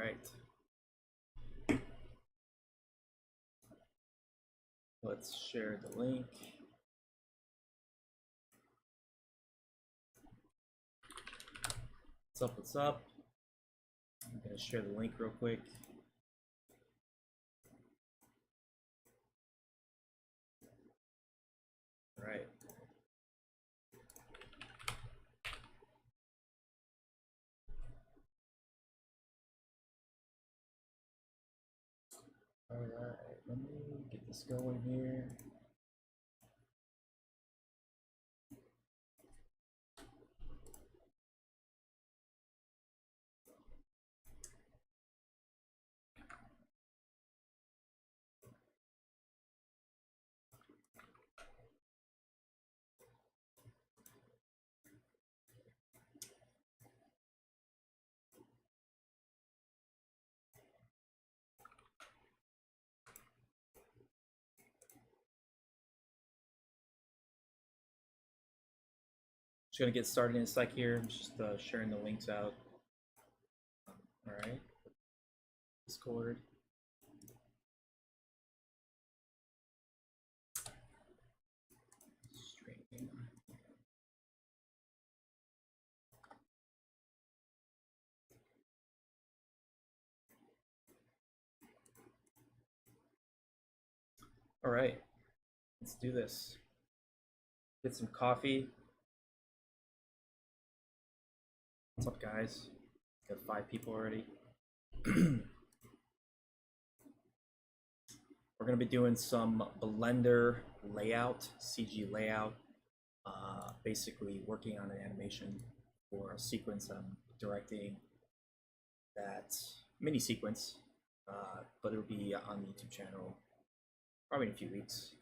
right. Let's share the link. What's up? What's up? I'm going to share the link real quick. All right. All right, let me get this going here. Just gonna get started in a sec here. I'm just sharing the links out. All right, Discord. Streaming. All right, let's do this. Get some coffee. What's up, guys? Got 5 people already. We're gonna be doing some Blender layout, CG layout, basically working on an animation for a sequence I'm directing. That mini sequence, but it'll be on the YouTube channel probably in a few weeks.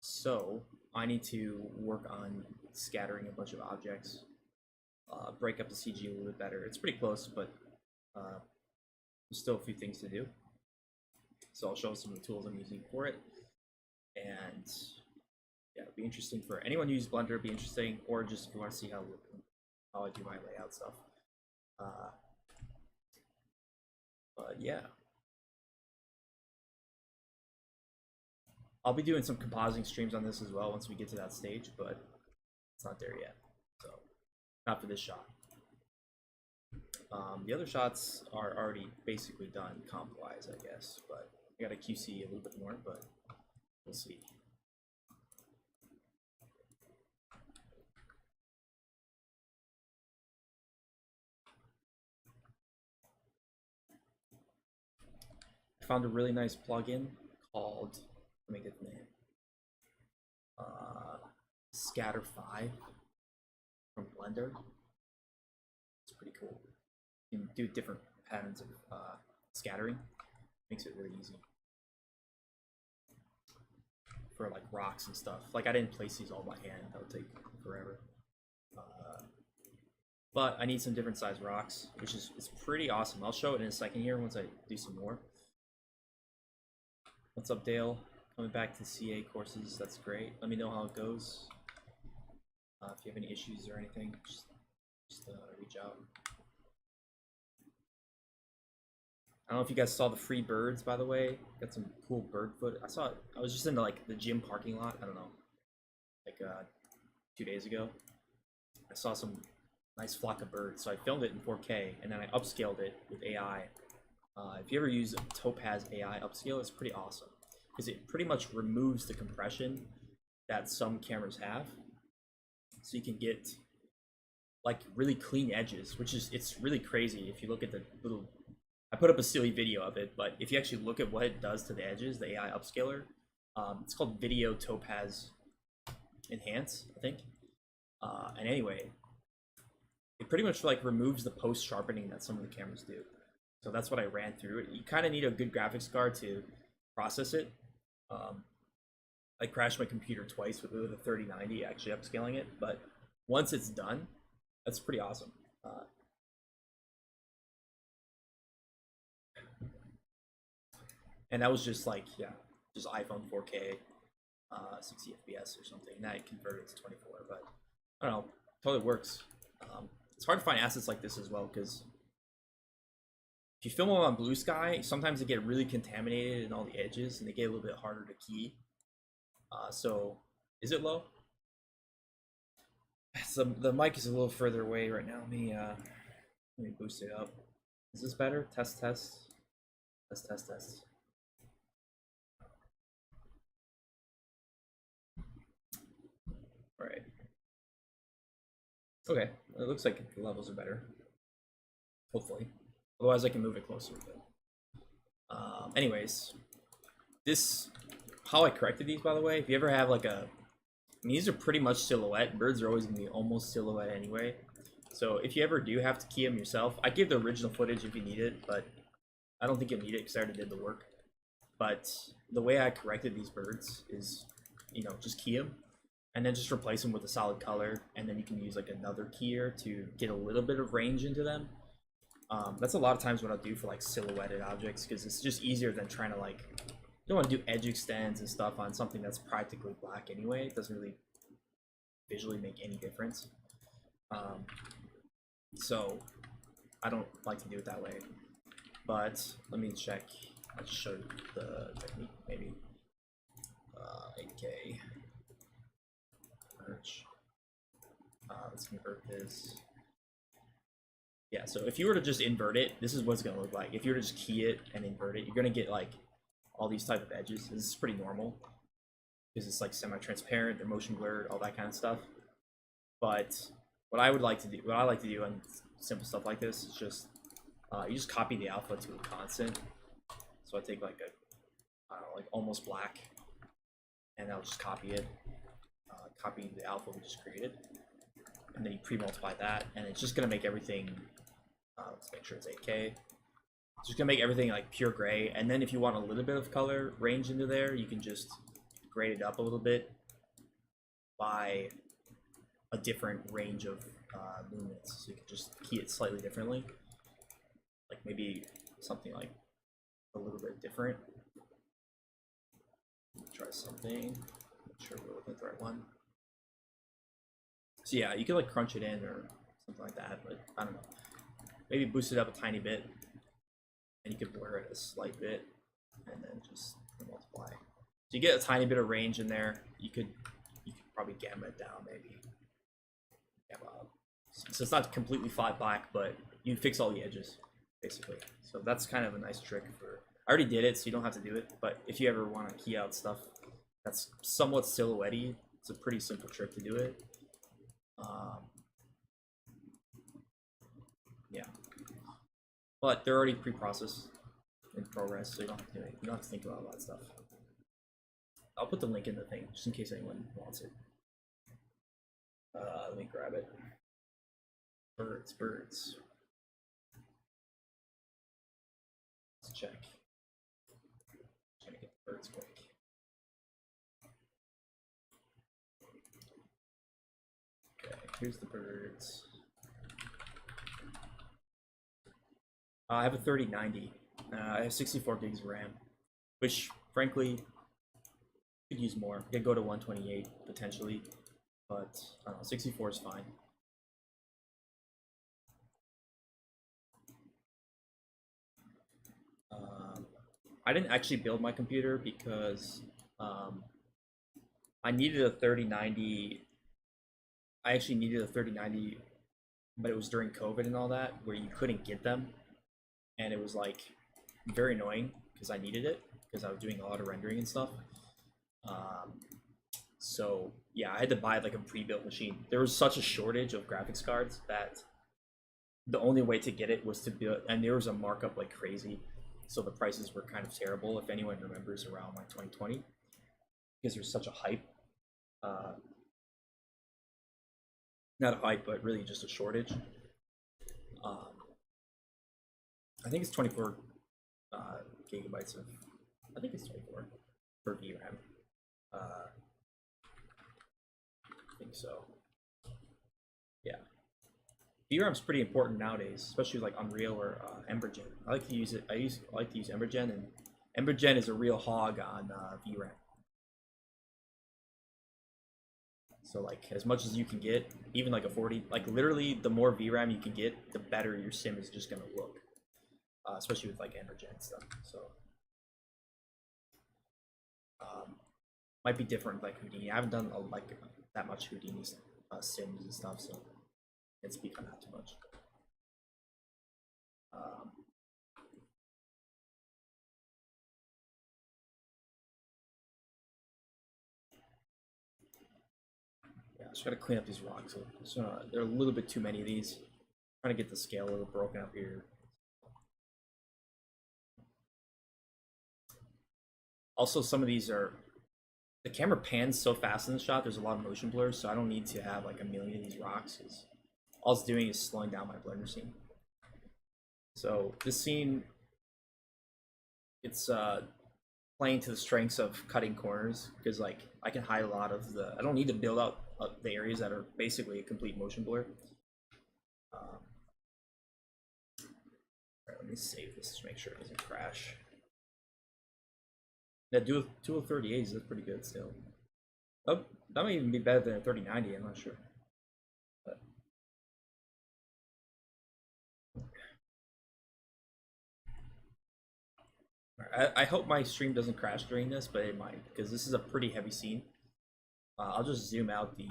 So I need to work on scattering a bunch of objects, break up the CG a little bit better. It's pretty close, but there's still a few things to do. So I'll show some of the tools I'm using for it. And yeah, it'll be interesting for anyone who uses Blender, it'll be interesting, or just if you want to see how I do my layout stuff. But yeah. I'll be doing some compositing streams on this as well once we get to that stage, but it's not there yet. So not for this shot. The other shots are already basically done comp-wise, I guess, but I got to QC a little bit more, but we'll see. I found a really nice plugin called, let me get the name, Scatter 5 from Blender. It's pretty cool. You can do different patterns of scattering. Makes it really easy for like rocks and stuff. Like I didn't place these all by hand. That would take forever. But I need some different size rocks, which is pretty awesome. I'll show it in a second here once I do some more. What's up, Dale? Coming back to CA courses, that's great. Let me know how it goes. If you have any issues or anything, just reach out. I don't know if you guys saw the free birds, by the way. Got some cool bird foot. I saw it. I was just in like the gym parking lot. I don't know, like 2 days ago. I saw some nice flock of birds, so I filmed it in 4K and then I upscaled it with AI. If you ever use Topaz AI upscale, it's pretty awesome because it pretty much removes the compression that some cameras have, so you can get like really clean edges, which is, it's really crazy if you look at the little, I put up a silly video of it, but if you actually look at what it does to the edges, the AI upscaler, it's called Video Topaz Enhance, I think. And anyway, it pretty much like removes the post sharpening that some of the cameras do. So that's what I ran through. You kind of need a good graphics card to process it. I crashed my computer twice with a 3090 actually upscaling it, but once it's done, that's pretty awesome. And that was just like, yeah, just iPhone 4K, 60 FPS or something. Now it converted to 24, but I don't know, totally works. It's hard to find assets like this as well, because if you film them on blue sky, sometimes they get really contaminated in all the edges, and they get a little bit harder to key. So, is it low? So the mic is a little further away right now. Let me boost it up. Is this better? Test, test. Test, test, test. All right. Okay, it looks like the levels are better. Hopefully. Otherwise, I can move it closer. But, anyways, how I corrected these, by the way, if you ever have like I mean, these are pretty much silhouette. Birds are always going to be almost silhouette anyway. So if you ever do have to key them yourself, I give the original footage if you need it, but I don't think you'll need it because I already did the work. But the way I corrected these birds is, you know, just key them and then just replace them with a solid color, and then you can use like another keyer to get a little bit of range into them. That's a lot of times what I'll do for like silhouetted objects, because it's just easier than trying to like, you don't want to do edge extends and stuff on something that's practically black anyway. It doesn't really visually make any difference. So I don't like to do it that way. But let me check. I'll just show you the technique maybe. 8K. Merge. Let's convert this. Yeah, so if you were to just invert it, this is what it's going to look like. If you were to just key it and invert it, you're going to get like all these type of edges. This is pretty normal because it's like semi-transparent, they're motion blurred, all that kind of stuff. But what I like to do on simple stuff like this is just you just copy the alpha to a constant. So I take like I don't know, like almost black, and I'll just copy it, copy the alpha we just created, and then you pre-multiply that, and it's just gonna make everything. Let's make sure it's 8K. It's just gonna make everything like pure gray, and then if you want a little bit of color range into there, you can just grade it up a little bit by a different range of luminance. So you can just key it slightly differently, like maybe something like a little bit different. Try something. Make sure we're looking at the right one. So yeah, you can like crunch it in or something like that, but I don't know. Maybe boost it up a tiny bit, and you could blur it a slight bit, and then just multiply. So you get a tiny bit of range in there. You could probably gamma it down maybe. Gamma up. So it's not completely flat black, but you fix all the edges basically. So that's kind of a nice trick for. I already did it, so you don't have to do it. But if you ever want to key out stuff that's somewhat silhouette-y, it's a pretty simple trick to do it. Yeah, but they're already pre-processed in ProRes, so you don't have to do it. You don't have to think about all that stuff. I'll put the link in the thing just in case anyone wants it. Let me grab it. Birds, birds. Let's check. Trying to get the birds quick. Okay, here's the birds. I have a 3090. I have 64 gigs of RAM, which frankly could use more. I could go to 128 potentially, but I don't know, 64 is fine. I didn't actually build my computer because I needed a 3090. I actually needed a 3090, but it was during COVID and all that, where you couldn't get them. And it was like very annoying because I needed it because I was doing a lot of rendering and stuff. So yeah, I had to buy like a pre-built machine. There was such a shortage of graphics cards that the only way to get it was to build, and there was a markup like crazy. So the prices were kind of terrible, if anyone remembers around like 2020, because there's such a hype. Not a hype, but really just a shortage. I think it's 24 gigabytes of, I think it's 24 for VRAM. I think so. Yeah. VRAM's pretty important nowadays, especially like Unreal or Embergen. I like to use it. I like to use Embergen, and Embergen is a real hog on VRAM. So like as much as you can get, even like a 40, like literally the more VRAM you can get, the better your sim is just gonna look, especially with like Emergen stuff. So might be different like Houdini. I haven't done like that much Houdini sims and stuff, so can't speak on that too much. Yeah, I just gotta clean up these rocks. So, there are a little bit too many of these. I'm trying to get the scale a little broken up here. Also, some of these are, the camera pans so fast in the shot, there's a lot of motion blur, so I don't need to have like a million of these rocks. All it's doing is slowing down my blender scene. So this scene, it's playing to the strengths of cutting corners, because like I can hide a lot of the, I don't need to build out the areas that are basically a complete motion blur. All right, let me save this to make sure it doesn't crash. Yeah, do a 3080s, that's pretty good still. Oh, that might even be better than a 3090, I'm not sure. But I hope my stream doesn't crash during this, but it might, because this is a pretty heavy scene. I'll just zoom out the.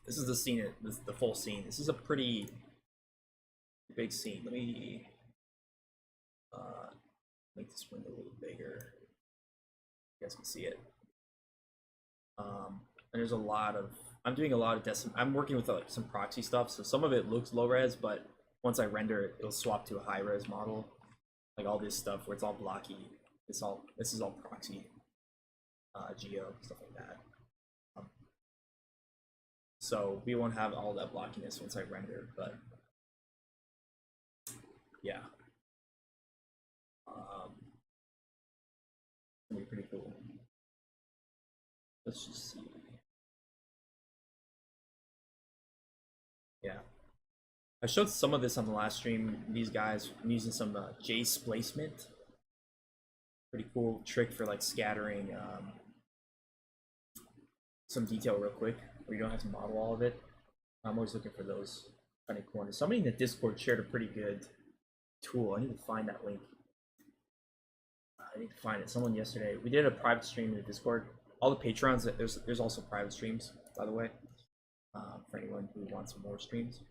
This is the scene, the full scene. This is a pretty big scene. Let me make this window a little bigger. You guys can see it. And there's a lot of. I'm doing a lot of I'm working with like some proxy stuff, so some of it looks low res, but once I render it, it'll swap to a high res model. Like all this stuff where it's all blocky. This is all proxy, geo, stuff like that. So we won't have all that blockiness once I render, but yeah, it's gonna be pretty cool. Let's just see. Yeah, I showed some of this on the last stream. These guys, I'm using some J spacement. Pretty cool trick for like scattering some detail real quick, where you don't have to model all of it. I'm always looking for those kind of corners. Somebody in the Discord shared a pretty good tool. I need to find that link. I need to find it. Someone yesterday. We did a private stream in the Discord. All the Patrons. There's also private streams, by the way, for anyone who wants more streams.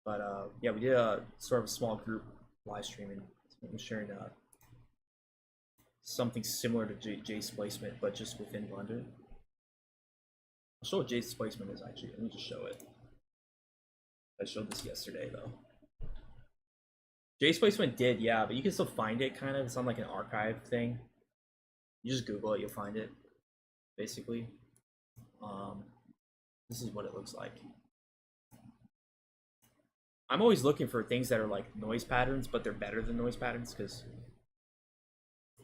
But yeah, we did a sort of a small group live stream, and I'm sharing something similar to J spacement, but just within Blender. I'll show what J spacement is actually. Let me just show it. I showed this yesterday though. J spacement did, yeah, but you can still find it kind of. It's on like an archive thing. You just Google it, you'll find it. Basically. This is what it looks like. I'm always looking for things that are like noise patterns, but they're better than noise patterns, because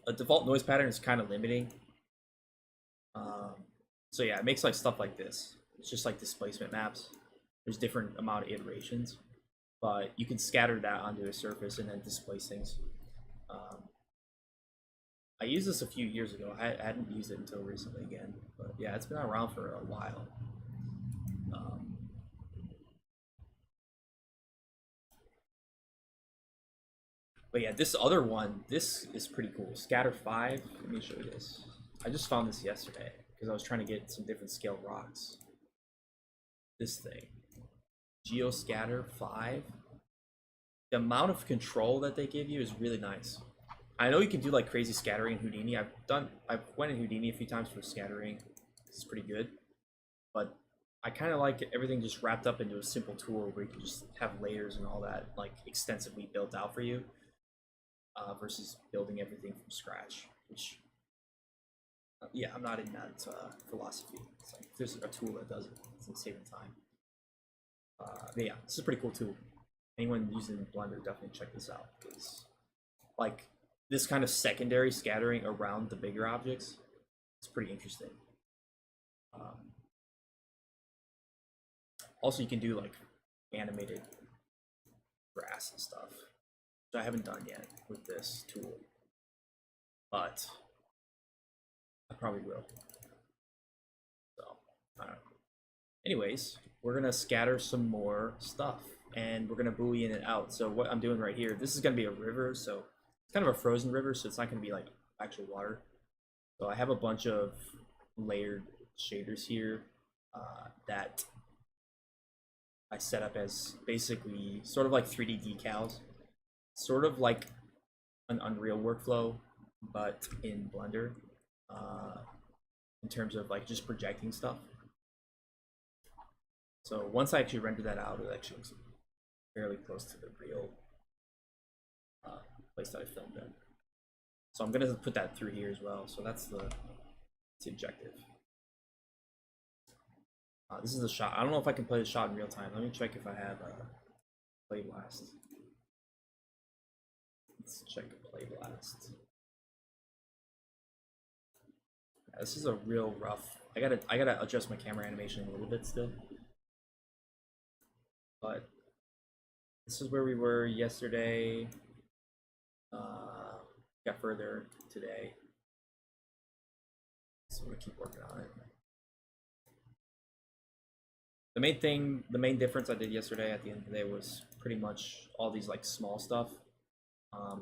a default noise pattern is kind of limiting. So yeah, it makes like stuff like this. It's just like displacement maps. There's different amount of iterations, but you can scatter that onto a surface and then displace things. I used this a few years ago. I hadn't used it until recently again, but yeah, it's been around for a while. But yeah, this other one, this is pretty cool. Scatter 5. Let me show you this. I just found this yesterday because I was trying to get some different scale rocks. This thing, Geoscatter 5. The amount of control that they give you is really nice. I know you can do like crazy scattering in Houdini. I've went in Houdini a few times for scattering. It's pretty good, but I kind of like everything just wrapped up into a simple tool where you can just have layers and all that like extensively built out for you, versus building everything from scratch. Which, yeah, I'm not in that philosophy. It's like if there's a tool that does it, it's like saving time. But yeah, this is a pretty cool tool. Anyone using Blender, definitely check this out, because like this kind of secondary scattering around the bigger objects, it's pretty interesting. Also, you can do like animated grass and stuff, which I haven't done yet with this tool, but I probably will. So Anyways, we're gonna scatter some more stuff, and we're gonna boolean it out. So what I'm doing right here, this is gonna be a river, so it's kind of a frozen river, so it's not gonna be like actual water. So I have a bunch of layered shaders here that I set up as basically sort of like 3D decals, sort of like an Unreal workflow, but in Blender, in terms of like just projecting stuff. So once I actually render that out, it actually looks fairly close to the real place that I filmed in. So I'm gonna put that through here as well. So that's the objective. This is a shot. I don't know if I can play the shot in real time. Let me check if I have play blast. Let's check play blast. Yeah, this is a real rough. I gotta adjust my camera animation a little bit still. But this is where we were yesterday. Got further today. So we're gonna keep working on it. The main difference I did yesterday at the end of the day was pretty much all these like small stuff.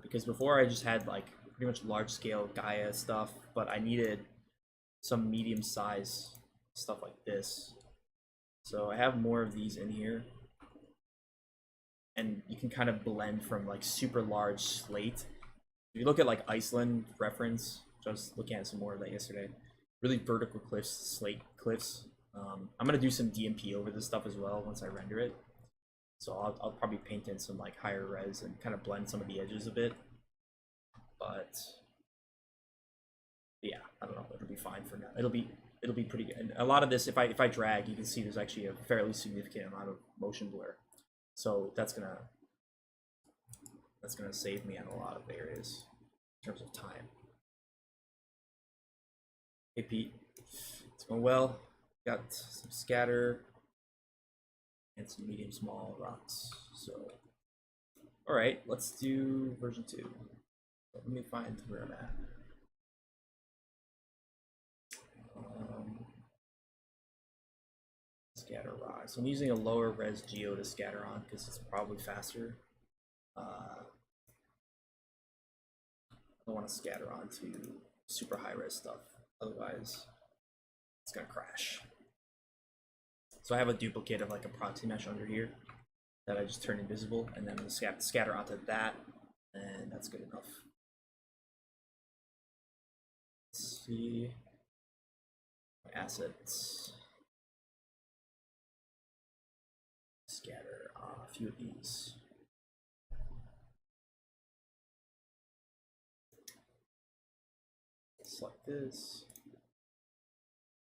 Because before I just had like pretty much large scale Gaia stuff, but I needed some medium size stuff like this. So I have more of these in here. And you can kind of blend from like super large slate. If you look at like Iceland reference, which I was looking at some more of that yesterday, really vertical cliffs, slate cliffs. I'm gonna do some DMP over this stuff as well once I render it. So I'll probably paint in some like higher res and kind of blend some of the edges a bit. But yeah, I don't know. It'll be fine for now. It'll be pretty good. And a lot of this, if I drag, you can see there's actually a fairly significant amount of motion blur. So that's gonna save me on a lot of areas in terms of time. Hey Pete, it's going well. Got some scatter and some medium small rocks. So all right, let's do version 2. Let me find where I'm at. Scatter rocks. So I'm using a lower res geo to scatter on because it's probably faster. I don't want to scatter onto super high res stuff, otherwise it's gonna crash. So I have a duplicate of like a proxy mesh under here that I just turn invisible, and then scatter onto that, and that's good enough. Let's see my assets. Scatter a few of these. Select this.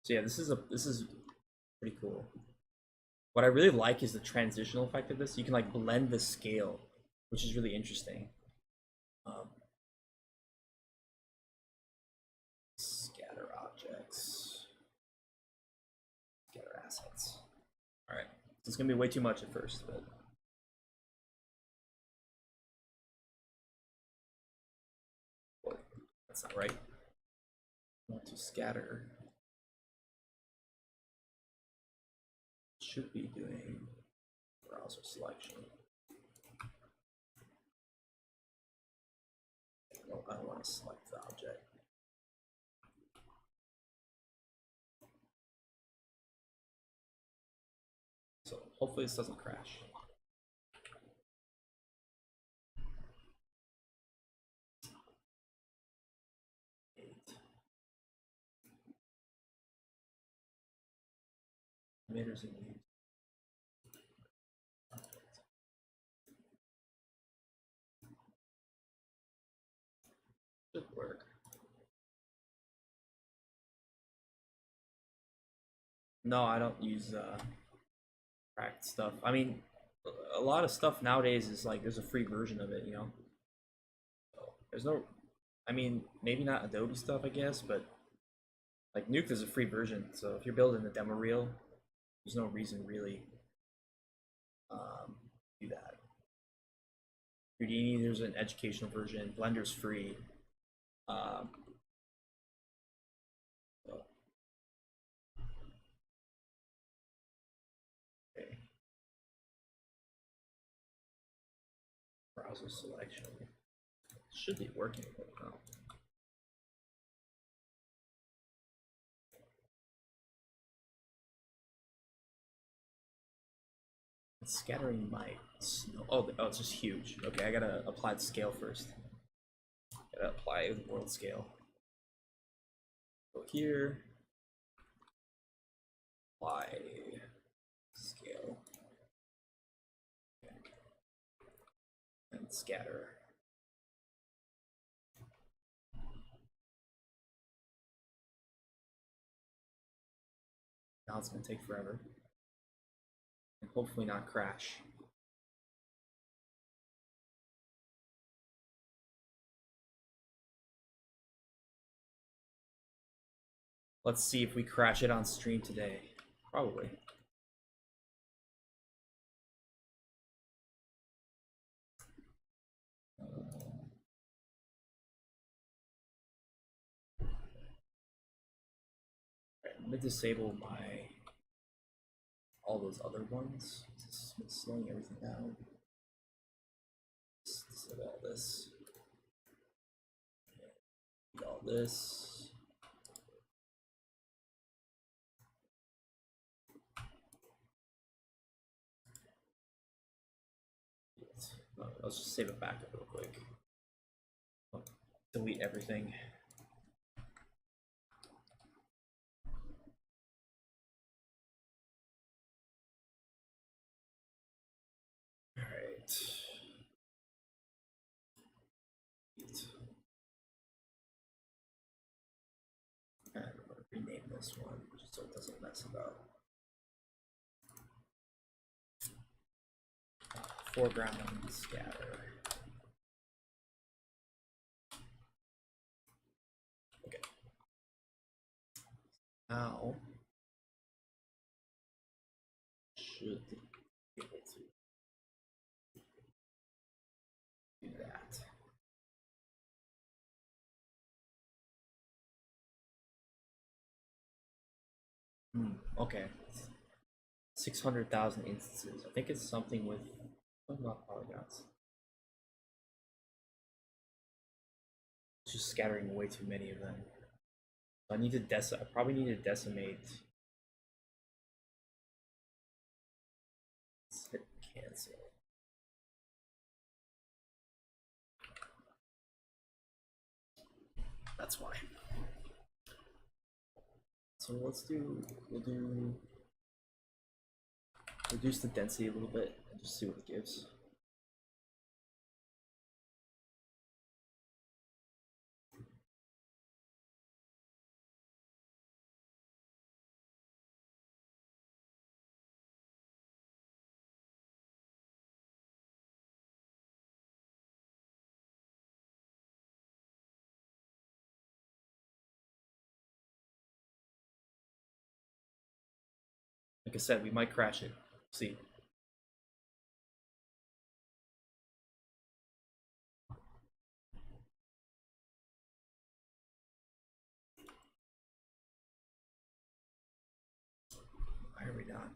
So yeah, this is pretty cool. What I really like is the transitional effect of this. You can like blend the scale, which is really interesting. Scatter objects, scatter assets. All right, it's gonna be way too much at first, but oh, that's not right. I want to scatter. Should be doing browser selection. No, I don't want to select the object. So hopefully this doesn't crash. Emitters and leads. Should work. No, I don't use cracked stuff. I mean, a lot of stuff nowadays is like there's a free version of it, you know. So there's no, I mean, maybe not Adobe stuff, I guess, but like Nuke is a free version. So if you're building the demo reel, there's no reason really do that. Houdini, there's an educational version. Blender's free. So browser selection. Should be working right now. Scattering my snow. Oh, it's just huge. Okay, I gotta apply the scale first. Gotta apply the world scale. Go here. Apply scale. Okay. And scatter. Now it's gonna take forever. And hopefully not crash. Let's see if we crash it on stream today. Probably. Right, I'm gonna disable all those other ones. It's slowing everything down. Just disable all this. All this. Let's just save it back up real quick. Delete everything. All right. And I'm gonna rename this one just so it doesn't mess it up. Foreground scatter. Okay. Now should be able to do that. Okay. 600,000 instances. I think it's something with not polygons. It's just scattering way too many of them. I need to I probably need to decimate. Let's hit cancel. That's why. So we'll reduce the density a little bit and just see what it gives. Like I said, we might crash it. See. Why are we not?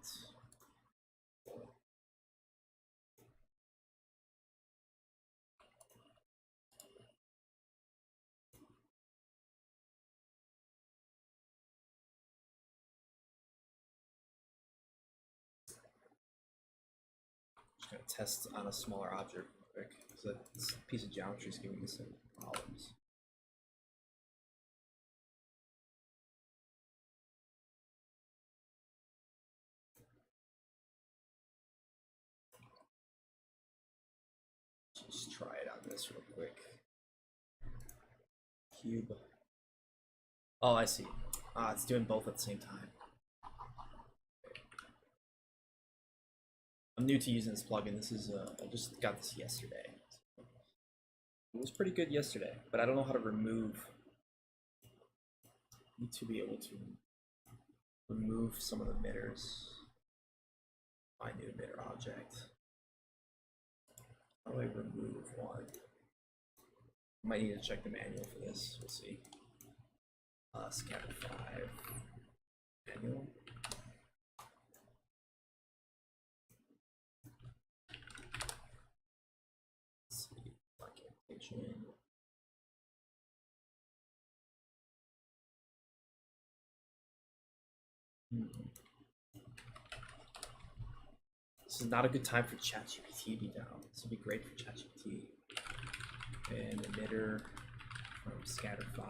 Just gonna test on a smaller object real quick. So this piece of geometry is giving me some problems. Just try it on this real quick. Cube. Oh, I see. It's doing both at the same time. I'm new to using this plugin. This is I just got this yesterday. It was pretty good yesterday, but I don't know how to remove. I need to be able to remove some of the emitters. Find new emitter object. How do I remove one? Might need to check the manual for this. We'll see. Scatter 5 manual. reflection. This is not a good time for ChatGPT to be down. This would be great for ChatGPT. And emitter from scatter 5.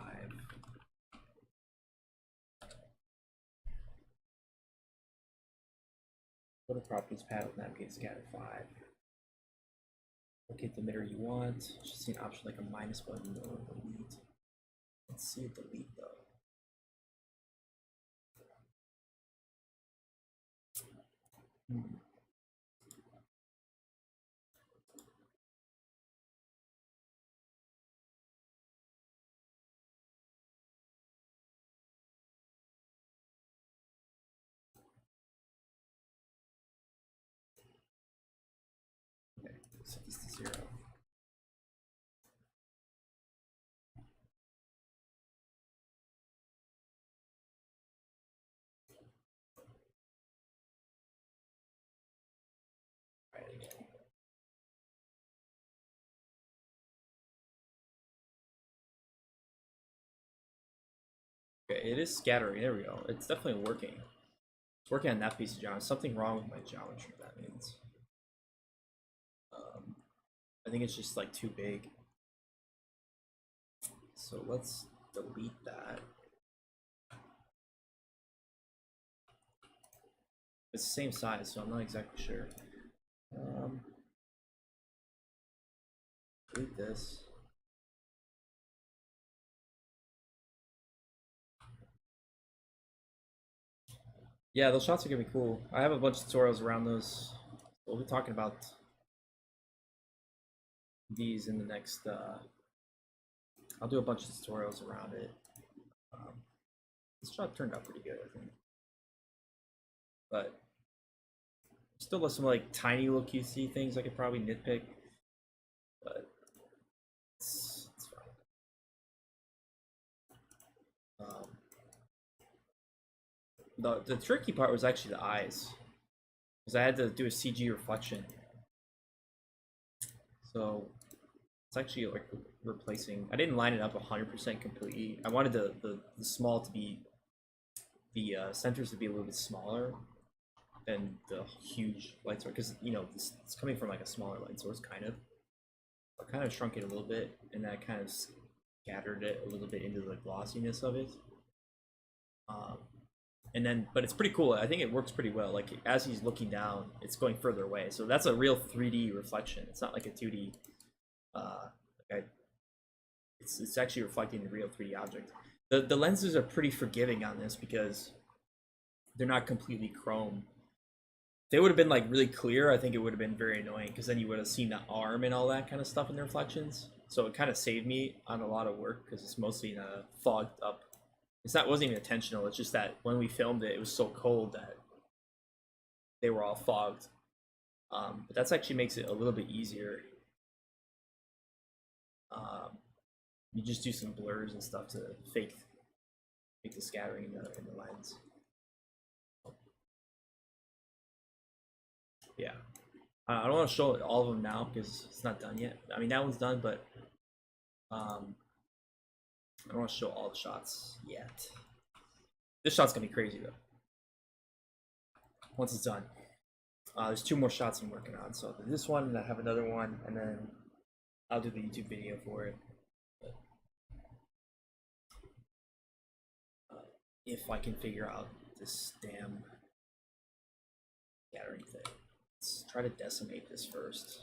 Go to properties panel, navigate scatter 5. Locate the emitter you want. You should see an option like a minus button or delete. Let's see a delete though. Okay, set this to 0. Try it again. Okay, it is scattering. There we go. It's definitely working. It's working on that piece of geometry. Something wrong with my geometry, that means. I think it's just like too big. So let's delete that. It's the same size, so I'm not exactly sure. Delete this. Yeah, those shots are gonna be cool. I have a bunch of tutorials around those. We'll be talking about these in the next. I'll do a bunch of tutorials around it. This shot turned out pretty good, I think. But still have some like tiny little QC things I could probably nitpick. But it's fine. The tricky part was actually the eyes, because I had to do a CG reflection. So it's actually like replacing. I didn't line it up 100% completely. I wanted the small to be the centers to be a little bit smaller than the huge light source, because you know it's coming from like a smaller light source kind of. I kind of shrunk it a little bit, and that kind of scattered it a little bit into the glossiness of it. And then, but it's pretty cool. I think it works pretty well. Like as he's looking down, it's going further away. So that's a real 3D reflection. It's not like a 2D. It's actually reflecting the real 3D object. The lenses are pretty forgiving on this because they're not completely chrome. If they would have been like really clear, I think it would have been very annoying, because then you would have seen the arm and all that kind of stuff in the reflections. So it kind of saved me on a lot of work, because it's mostly in a fogged up. Wasn't even intentional. It's just that when we filmed it, it was so cold that they were all fogged. But that's actually makes it a little bit easier. You just do some blurs and stuff to fake the scattering in the lens. Yeah, I don't want to show all of them now because it's not done yet. I mean, that one's done, but I don't want to show all the shots yet. This shot's gonna be crazy though. Once it's done. There's 2 more shots I'm working on. So this one, and I have another one, and then I'll do the YouTube video for it. But, if I can figure out this damn scattering thing. Let's try to decimate this first.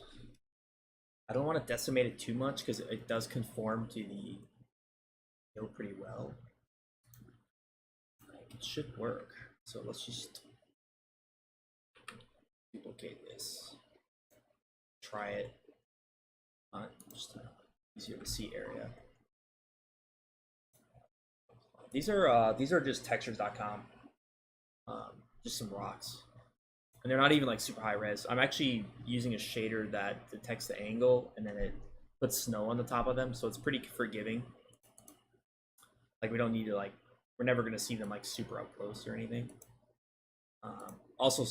I don't want to decimate it too much because it does conform to the hill pretty well. Like, it should work. So let's just duplicate this. Try it on just easier to see area. These are just textures.com. Just some rocks. And they're not even like super high res. I'm actually using a shader that detects the angle and then it puts snow on the top of them, so it's pretty forgiving. Like we don't need to like, we're never gonna see them like super up close or anything. Also,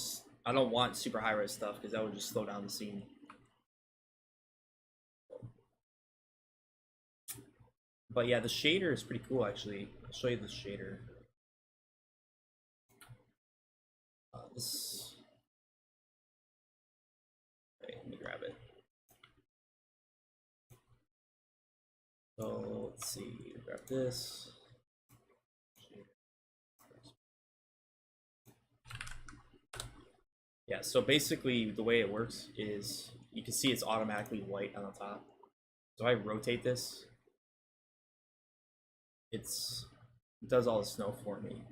I don't want super high res stuff because that would just slow down the scene. But yeah, the shader is pretty cool actually. I'll show you the shader. This. Wait, let me grab it. So let's see. Grab this. Yeah. So basically, the way it works is you can see it's automatically white on the top. So I rotate this. It does all the snow for me.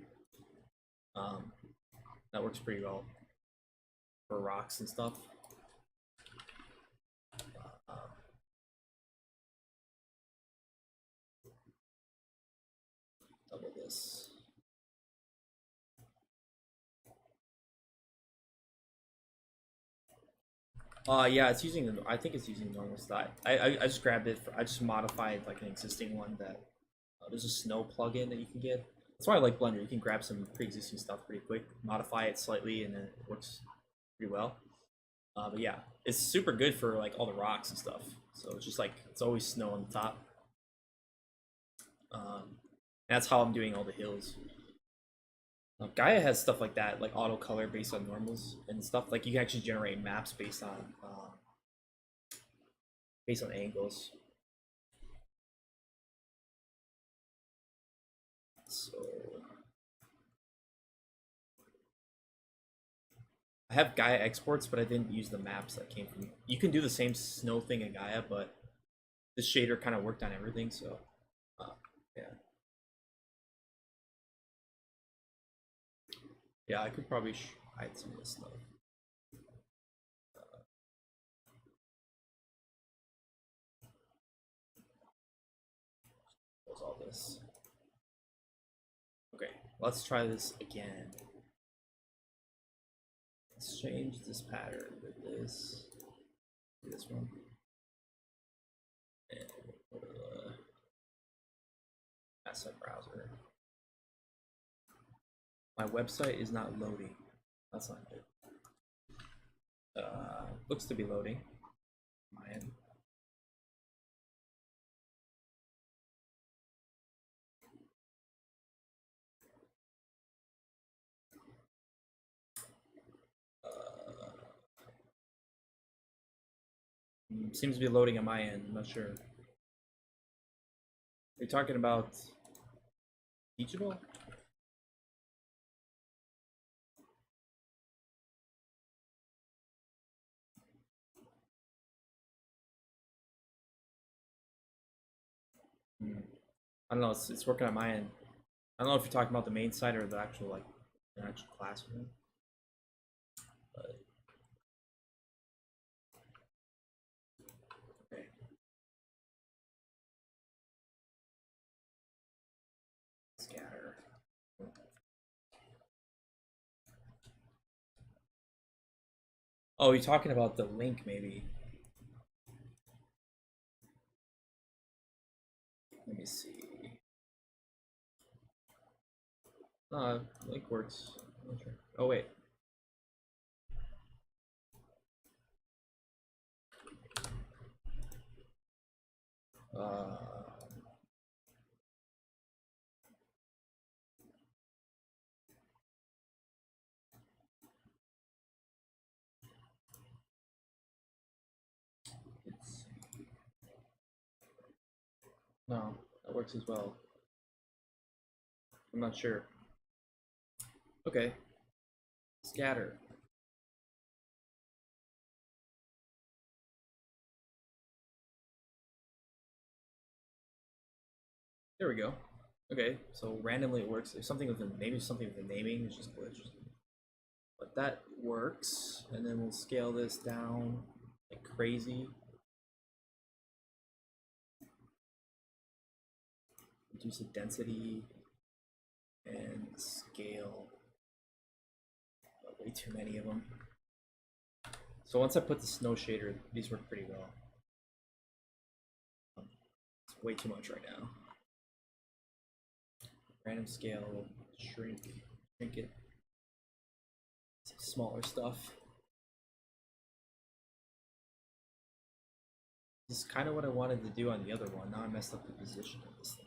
That works pretty well for rocks and stuff. Double this. Yeah, it's using I think it's using normal style. I just grabbed it. I just modified like an existing one that there's a snow plugin that you can get. That's why I like Blender. You can grab some pre-existing stuff pretty quick, modify it slightly, and then it works pretty well. But yeah, it's super good for like all the rocks and stuff. So it's just like it's always snow on the top. That's how I'm doing all the hills. Gaia has stuff like that, like auto color based on normals and stuff. Like you can actually generate maps based on angles. So I have Gaia exports, but I didn't use the maps that came from. You can do the same snow thing in Gaia, but this shader kind of worked on everything. So yeah. Yeah, I could probably hide some of this stuff. Close all this. Okay, let's try this again. Let's change this pattern with this one. And go to the asset browser. My website is not loading. That's not good. Looks to be loading. My end. Seems to be loading on my end. I'm not sure. You're talking about Teachable? I don't know. It's working on my end. I don't know if you're talking about the main site or the actual like an actual classroom. But okay. Scatter. Oh, you're talking about the link, maybe. Let me see. Link works. Okay. Oh wait. No, that works as well. I'm not sure. Okay. Scatter. There we go. Okay, so randomly it works. There's something with the maybe something with the naming, it's just glitched. But that works. And then we'll scale this down like crazy. Reduce the density and scale. Way too many of them. So once I put the snow shader, these work pretty well. It's way too much right now. Random scale, shrink it. Some smaller stuff. This is kind of what I wanted to do on the other one. Now I messed up the position of this thing.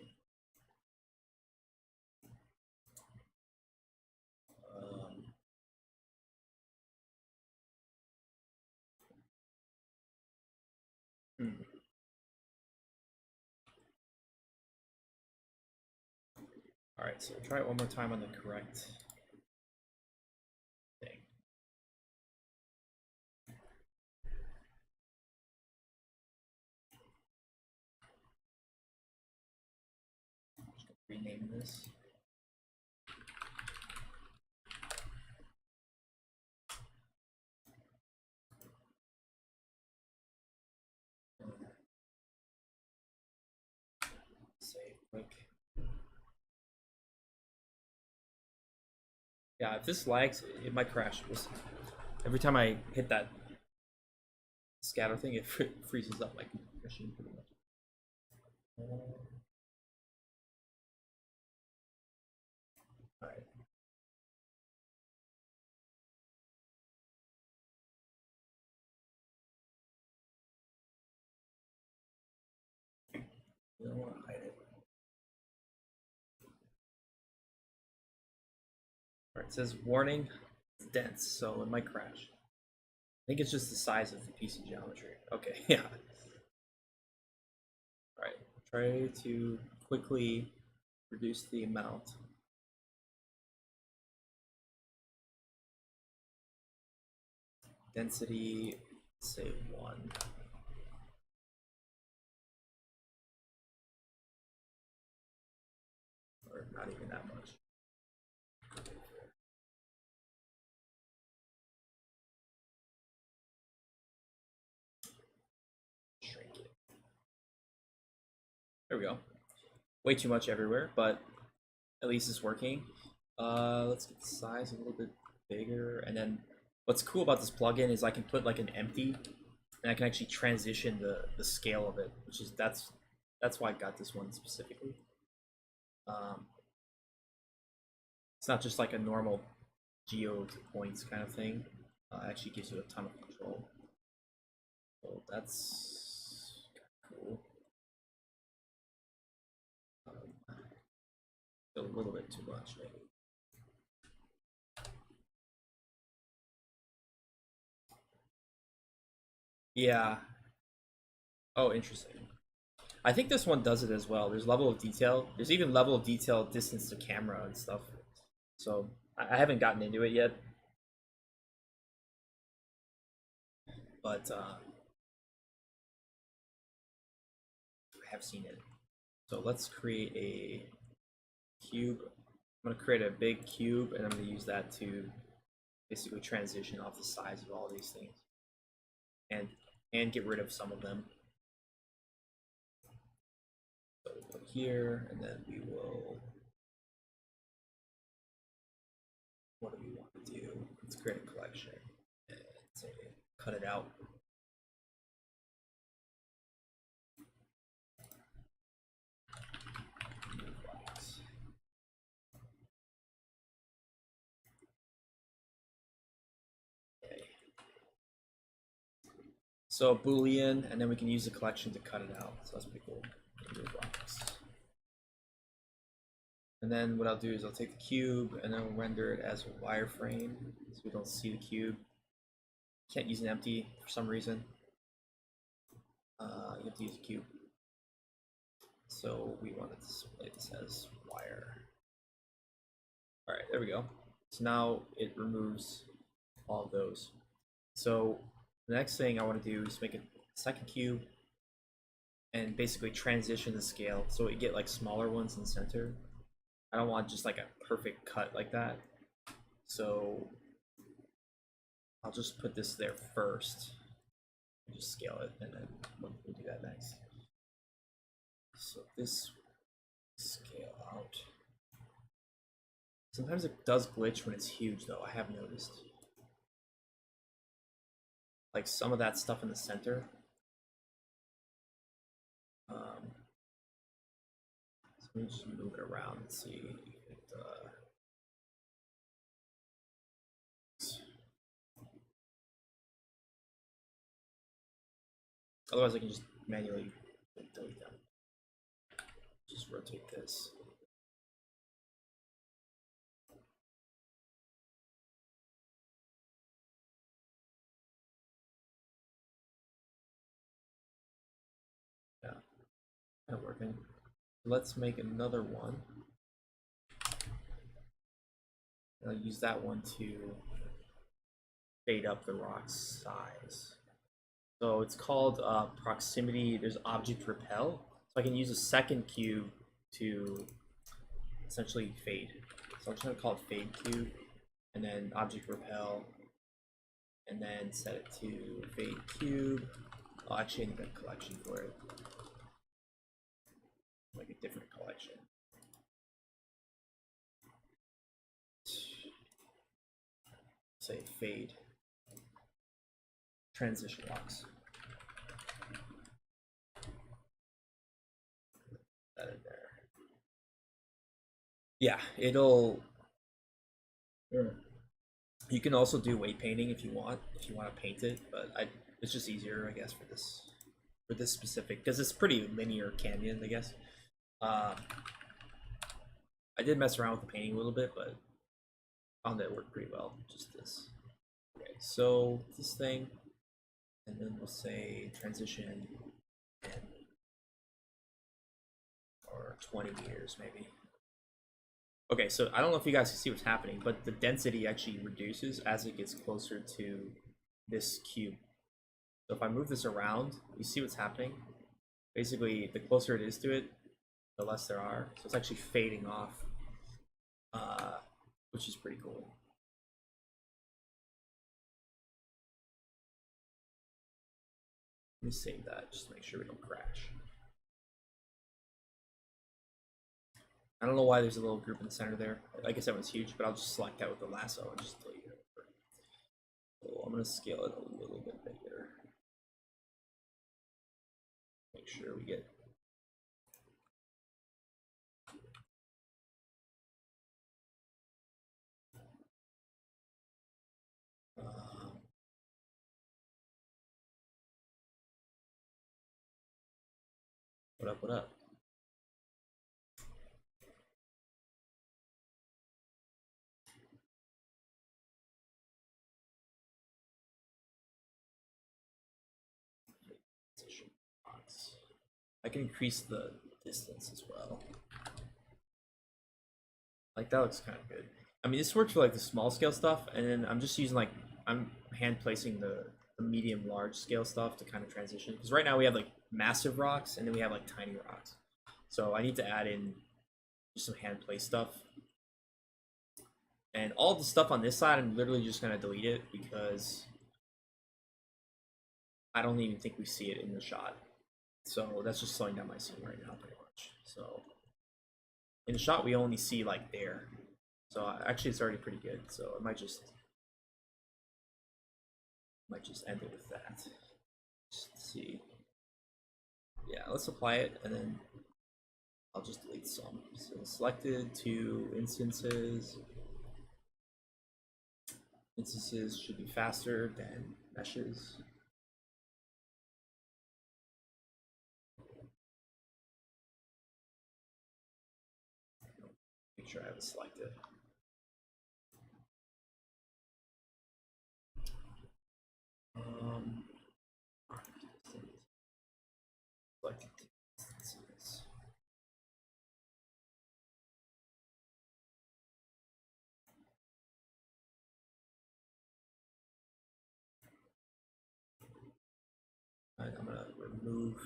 All right, so try it one more time on the correct thing. Just gonna rename this. Save quick. Yeah, if this lags, it might crash. Every time I hit that scatter thing, it freezes up my machine pretty much. Alright. You don't want to hide it. Alright, it says warning, it's dense, so it might crash. I think it's just the size of the piece of geometry. Okay, yeah. Alright, try to quickly reduce the amount. Density, say 1. Or not even that much. Shrink it. There we go. Way too much everywhere, but at least it's working. Let's get the size a little bit bigger, and then what's cool about this plugin is I can put like an empty, and I can actually transition the scale of it, which is that's why I got this one specifically. It's not just like a normal geo to points kind of thing. It actually gives you a ton of control. So that's cool. A little bit too much, maybe. Yeah. Oh, interesting. I think this one does it as well. There's level of detail. There's even level of detail distance to camera and stuff. So I haven't gotten into it yet. But I have seen it. So let's create a cube. I'm going to create a big cube, and I'm going to use that to basically transition off the size of all these things. And get rid of some of them. So we'll put here, and then we will. What do we want to do? Let's create a collection and say cut it out. Okay. So Boolean, and then we can use the collection to cut it out. So that's pretty cool. And then what I'll do is I'll take the cube and then we'll render it as a wireframe so we don't see the cube. Can't use an empty for some reason. You have to use a cube. So we want to display this as wire. All right, there we go. So now it removes all of those. So the next thing I want to do is make a second cube and basically transition the scale so we get like smaller ones in the center. I don't want just like a perfect cut like that. So I'll just put this there first. Just scale it, and then we'll do that next. So this scale out. Sometimes it does glitch when it's huge, though. I have noticed. Like some of that stuff in the center. So let me just move it around and see if it, Otherwise I can just manually delete them. Just rotate this. Yeah, kind of working. Let's make another one. I'll use that one to fade up the rock's size. So it's called proximity. There's object repel. So I can use a second cube to essentially fade. So I'm just going to call it fade cube, and then object repel, and then set it to fade cube. Oh, actually, I need a collection for it. Like a different collection. Say fade transition locks. That in there. Yeah, it'll. You can also do weight painting if you want to paint it, but it's just easier, I guess, for this specific, because it's pretty linear canyon, I guess. I did mess around with the painting a little bit, but found that it worked pretty well. Just this. Okay, so this thing, and then we'll say transition 10 or 20 meters maybe. Okay, so I don't know if you guys can see what's happening, but the density actually reduces as it gets closer to this cube. So if I move this around, you see what's happening? Basically, the closer it is to it, the less there are. So it's actually fading off, which is pretty cool. Let me save that just to make sure we don't crash. I don't know why there's a little group in the center there. Like I said, it's huge, but I'll just select that with the lasso and just delete it. So I'm going to scale it a little bit bigger. Make sure we get what up, what up? I can increase the distance as well. Like that looks kind of good. I mean, this works for like the small scale stuff, and then I'm just using I'm hand placing the medium large scale stuff to kind of transition, because right now we have like massive rocks and then we have like tiny rocks. So I need to add in just some hand place stuff. And all the stuff on this side, I'm literally just gonna delete it because I don't even think we see it in the shot. So that's just slowing down my scene right now pretty much. So in the shot we only see like there. So actually it's already pretty good. So I might just end it with that. Just see. Yeah, let's apply it and then I'll just delete some. So selected to instances. Instances should be faster than meshes. Make sure I have it selected. Selected instances. All right, I'm gonna remove.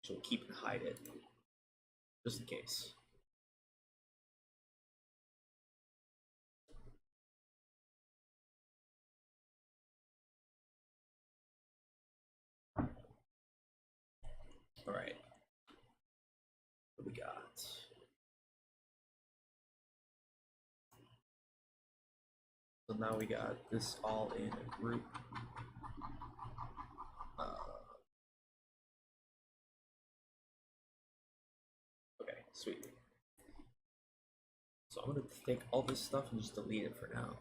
So we'll keep and hide it, just in case. All right, what we got? So now we got this all in a group. Okay, sweet. So I'm gonna take all this stuff and just delete it for now.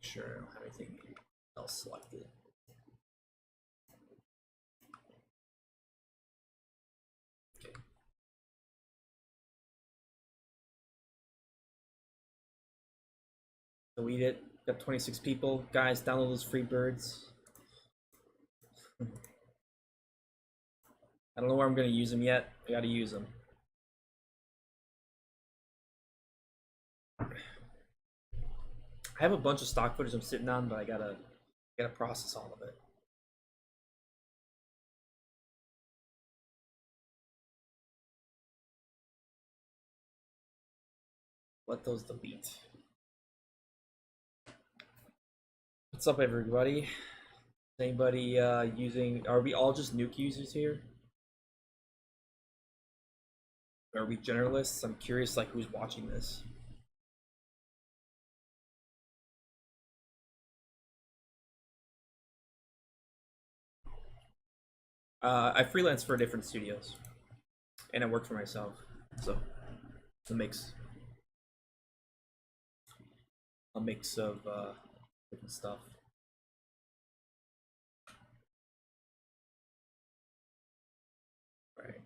sure I don't have anything else selected. Okay. Delete it. Got 26 people. Guys, download those free birds. I don't know where I'm gonna use them yet. I gotta use them. I have a bunch of stock footage I'm sitting on, but I gotta process all of it. Let those delete. What's up, everybody? Is anybody using? Are we all just Nuke users here? Are we generalists? I'm curious, like, who's watching this. I freelance for different studios, and I work for myself, so it's a mix of different stuff. Right.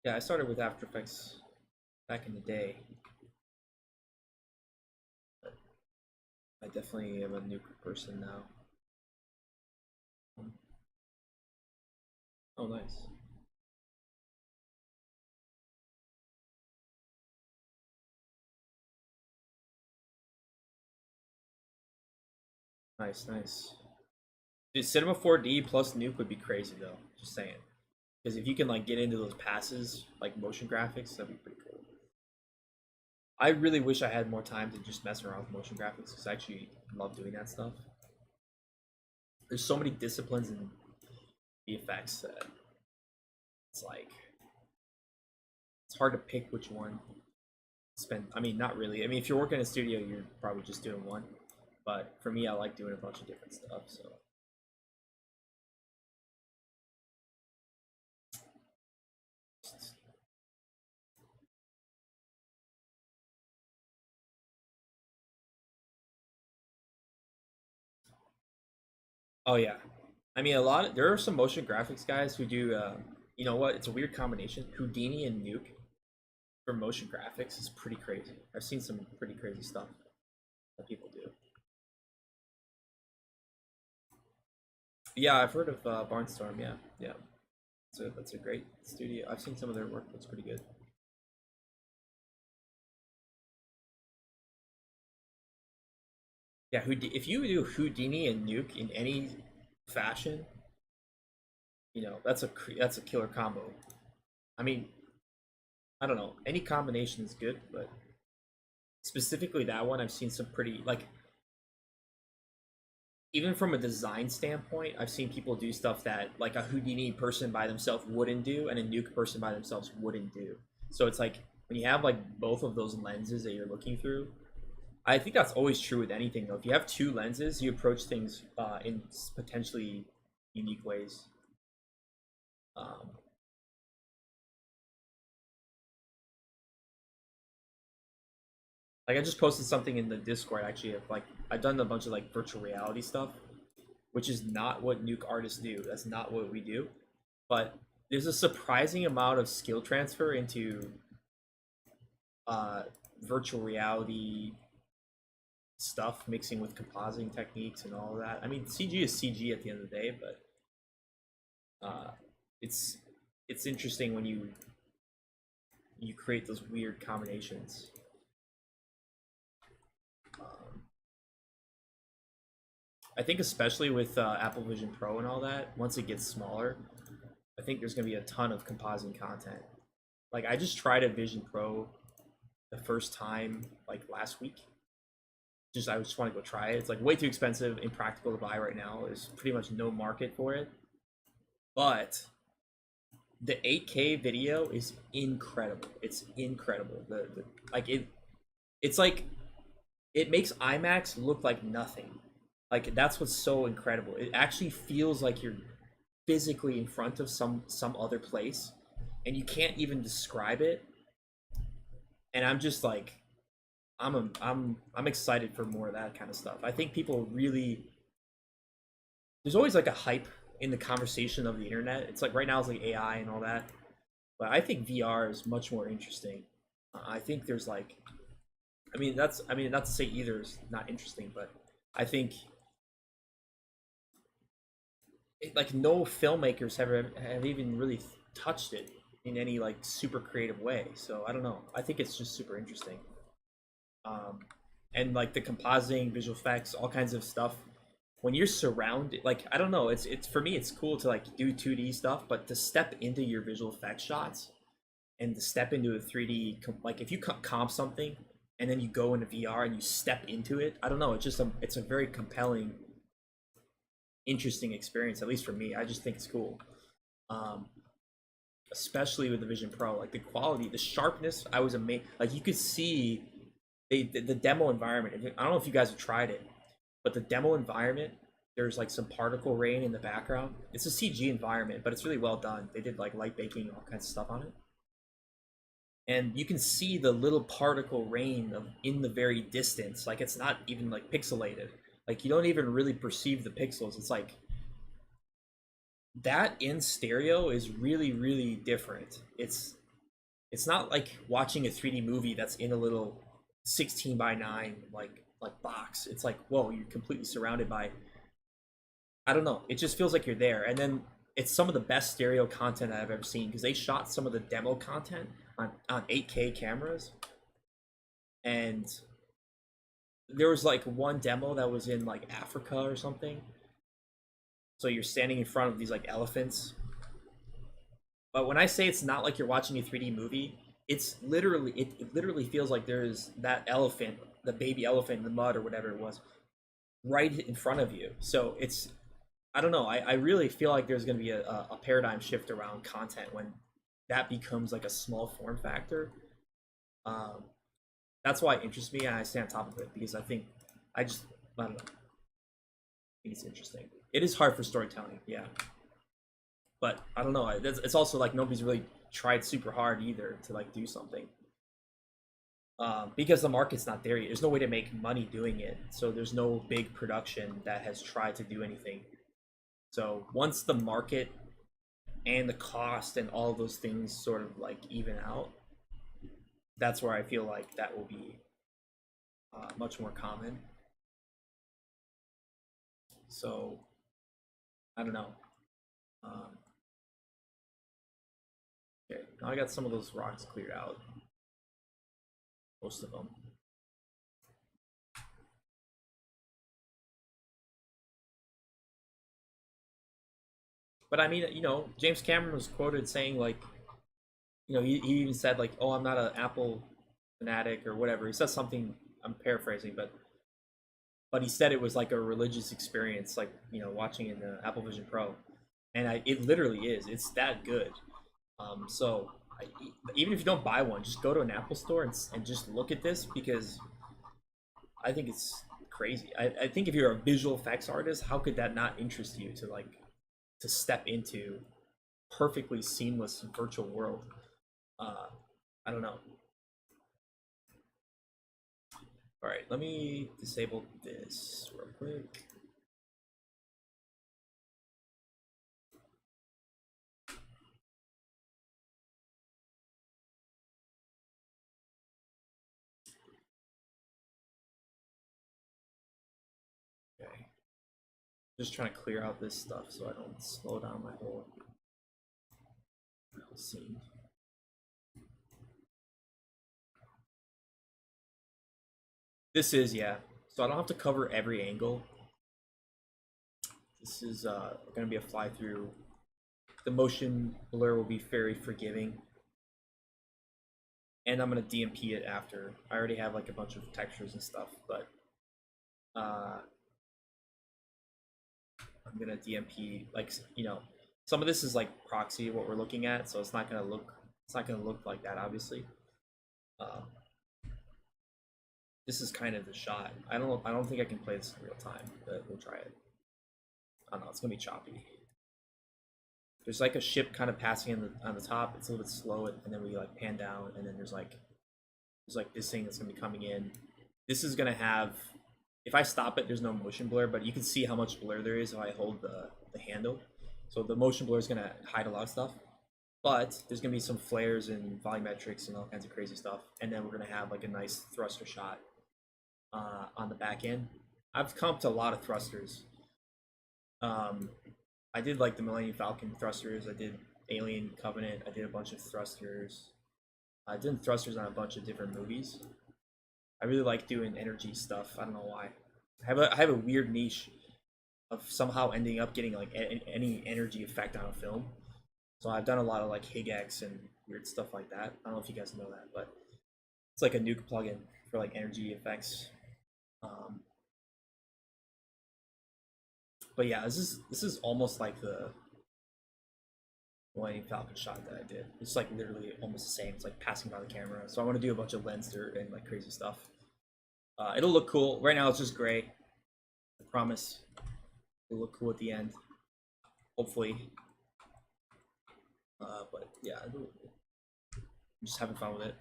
Yeah, I started with After Effects back in the day. But I definitely am a Nuke person now. Oh, nice. Nice, nice. Dude, Cinema 4D plus Nuke would be crazy though. Just saying. Because if you can like get into those passes, like motion graphics, that'd be pretty cool. I really wish I had more time to just mess around with motion graphics because I actually love doing that stuff. There's so many disciplines in VFX that it's like it's hard to pick which one to spend. I mean, not really. I mean, if you're working in a studio, you're probably just doing one. But for me, I like doing a bunch of different stuff. So. Oh yeah, I mean there are some motion graphics guys who do. You know what? It's a weird combination. Houdini and Nuke for motion graphics is pretty crazy. I've seen some pretty crazy stuff that people do. Yeah, I've heard of Barnstorm. Yeah, yeah. So that's a great studio. I've seen some of their work. Looks pretty good. Yeah, if you do Houdini and Nuke in any fashion, you know that's a killer combo. I mean, I don't know. Any combination is good, but specifically that one, I've seen some pretty like. Even from a design standpoint, I've seen people do stuff that like a Houdini person by themselves wouldn't do, and a Nuke person by themselves wouldn't do. So it's like when you have like both of those lenses that you're looking through. I think that's always true with anything though. If you have two lenses, you approach things in potentially unique ways. Um, like I just posted something in the Discord actually of like I've done a bunch of like virtual reality stuff, which is not what Nuke artists do. That's not what we do. But there's a surprising amount of skill transfer into uh, virtual reality stuff, mixing with compositing techniques and all of that. I mean, CG is CG at the end of the day, but uh, it's it's interesting when you create those weird combinations. Um, I think especially with Apple Vision Pro and all that, once it gets smaller, I think there's gonna be a ton of compositing content. Like I just tried a Vision Pro the first time like last week. I just want to go try it. It's like way too expensive, impractical to buy right now. There's pretty much no market for it. But the 8K video is incredible. It's incredible. The like it's like it makes IMAX look like nothing. Like that's what's so incredible. It actually feels like you're physically in front of some other place, and you can't even describe it. And I'm just like, I'm excited for more of that kind of stuff. I think people really, there's always like a hype in the conversation of the internet. It's like right now it's like AI and all that, but I think VR is much more interesting. I think there's like, I mean not to say either is not interesting, but I think like no filmmakers have even really touched it in any like super creative way. So I don't know. I think it's just super interesting. Um, and like the compositing, visual effects, all kinds of stuff. When you're surrounded, like I don't know, it's for me, it's cool to like do 2D stuff, but to step into your visual effects shots and to step into a 3D, like if you comp something and then you go into VR and you step into it, I don't know, it's a very compelling, interesting experience. At least for me, I just think it's cool. Um, Especially with the Vision Pro, like the quality, the sharpness. I was amazed. Like you could see the demo environment. I don't know if you guys have tried it, but the demo environment, there's like some particle rain in the background. It's a CG environment, but it's really well done. They did like light baking and all kinds of stuff on it. And you can see the little particle rain in the very distance. Like it's not even like pixelated. Like you don't even really perceive the pixels. It's like that in stereo is really, really different. It's not like watching a 3D movie that's in a little 16 by 9 like box. It's like, whoa, you're completely surrounded by, I don't know, it just feels like you're there. And then it's some of the best stereo content I've ever seen because they shot some of the demo content on 8K cameras. And there was like one demo that was in like Africa or something. So you're standing in front of these like elephants. But when I say it's not like you're watching a 3D movie, it's literally it literally feels like there's that elephant, the baby elephant in the mud or whatever it was, right in front of you. So it's, I don't know. I really feel like there's going to be a paradigm shift around content when that becomes like a small form factor. Um, that's why it interests me, and I stay on top of it because I just I don't know. I think it's interesting. It is hard for storytelling, yeah, but I don't know. It's also like nobody's really tried super hard either to like do something because the market's not there yet. There's no way to make money doing it, so there's no big production that has tried to do anything. So once the market and the cost and all those things sort of like even out, that's where I feel like that will be much more common. So I don't know. Um, okay, now I got some of those rocks cleared out, most of them. But I mean, you know, James Cameron was quoted saying like, you know, he even said like, "Oh, I'm not an Apple fanatic or whatever." He says something. I'm paraphrasing, but he said it was like a religious experience, like you know, watching in the Apple Vision Pro, and it literally is. It's that good. So even if you don't buy one, just go to an Apple store and just look at this because I think it's crazy. I think if you're a visual effects artist, how could that not interest you to like to step into perfectly seamless virtual world? Uh, I don't know. All right, let me disable this real quick. Okay, just trying to clear out this stuff so I don't slow down my whole scene. This is, yeah. So I don't have to cover every angle. This is going to be a fly through. The motion blur will be very forgiving. And I'm going to DMP it after. I already have like a bunch of textures and stuff, but I'm going to DMP, like, you know, some of this is like proxy what we're looking at, so it's not going to look like that, obviously. Um, this is kind of the shot. I don't think I can play this in real time, but we'll try it. I don't know, it's gonna be choppy. there's like a ship kind of passing on the top. It's a little bit slow, and then we like pan down, and then there's like this thing that's gonna be coming in. This is gonna have, if I stop it, there's no motion blur, but you can see how much blur there is if I hold the handle. So the motion blur is gonna hide a lot of stuff, but there's gonna be some flares and volumetrics and all kinds of crazy stuff, and then we're gonna have like a nice thruster shot on the back end. I've come up to a lot of thrusters. I did like the Millennium Falcon thrusters. I did Alien Covenant. I did a bunch of thrusters. I did thrusters on a bunch of different movies. I really like doing energy stuff. I don't know why. I have a weird niche of somehow ending up getting like any energy effect on a film. So I've done a lot of like Higex and weird stuff like that. I don't know if you guys know that, but it's like a Nuke plugin for like energy effects. But yeah, this is almost like the Millennium Falcon shot that I did. It's like literally almost the same. It's like passing by the camera. So I want to do a bunch of lens dirt and like crazy stuff. It'll look cool. Right now it's just gray. I promise. It'll look cool at the end. Hopefully. But yeah, I'm just having fun with it.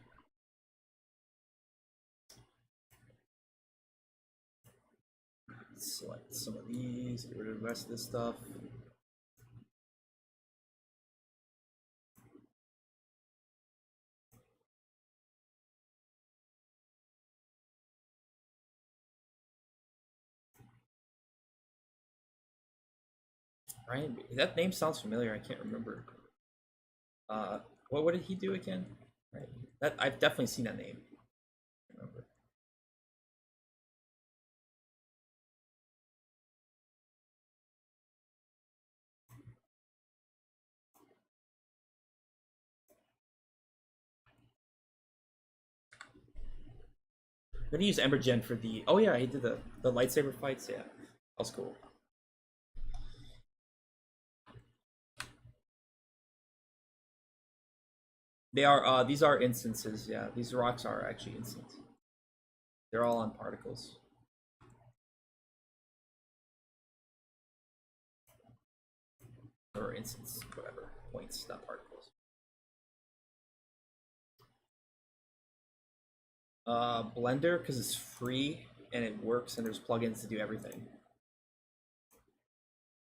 Select some of these, get rid of the rest of this stuff. Ryan, that name sounds familiar. I can't remember. What did he do again? Right, that I've definitely seen that name. I remember. I'm gonna use Embergen for the. Oh yeah, he did the lightsaber fights. Yeah, that was cool. They are. These are instances. Yeah, these rocks are actually instances. They're all on particles. Or instance, whatever. Points, not particles. Blender, because it's free and it works and there's plugins to do everything.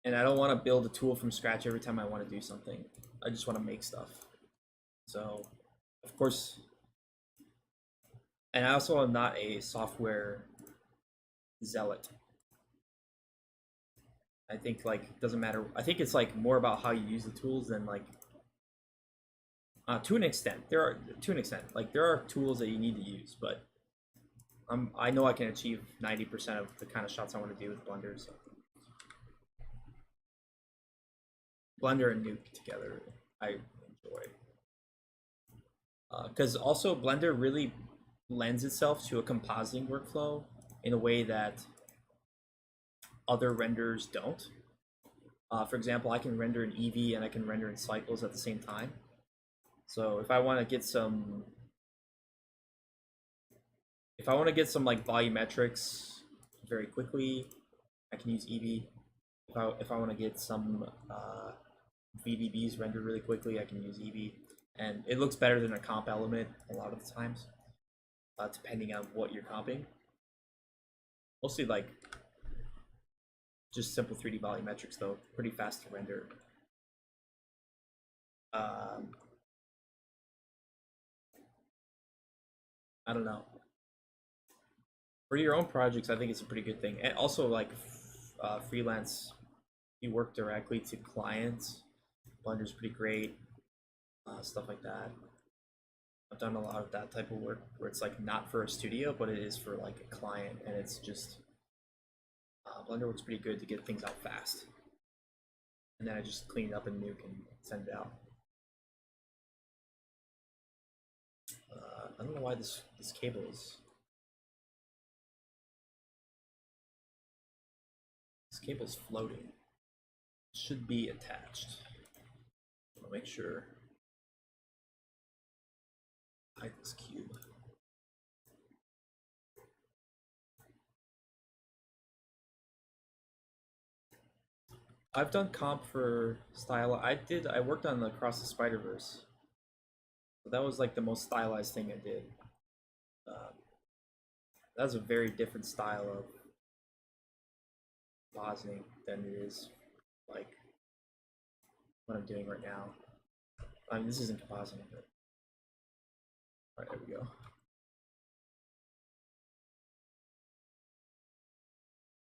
And I don't want to build a tool from scratch every time I want to do something. I just want to make stuff. So, of course, and I also am not a software zealot. I think like it doesn't matter. I think it's like more about how you use the tools than like to an extent. Like there are tools that you need to use, but I know I can achieve 90% of the kind of shots I want to do with Blender. So. Blender and Nuke together, I enjoy. Because also Blender really lends itself to a compositing workflow in a way that other renders don't. For example, I can render in Eevee and I can render in cycles at the same time. So if I want to get some like volumetrics very quickly, I can use Eevee. If I want to get some VDBs rendered really quickly, I can use Eevee. And it looks better than a comp element a lot of the times, depending on what you're comping. Mostly like just simple 3D volumetrics though, pretty fast to render. I don't know. For your own projects, I think it's a pretty good thing. And also like freelance, you work directly to clients. Blender's pretty great. Stuff like that. I've done a lot of that type of work where it's like not for a studio, but it is for like a client, and it's just Blender works pretty good to get things out fast. And then I just clean it up in Nuke and send it out. I don't know why this cable is. This cable's floating. It should be attached. I'll make sure. Hide this cube. I've done comp for style. I worked on the Across the Spider-Verse. So that was like the most stylized thing I did. That was a very different style of compositing than it is like what I'm doing right now. I mean, this isn't compositing, but all right, there we go.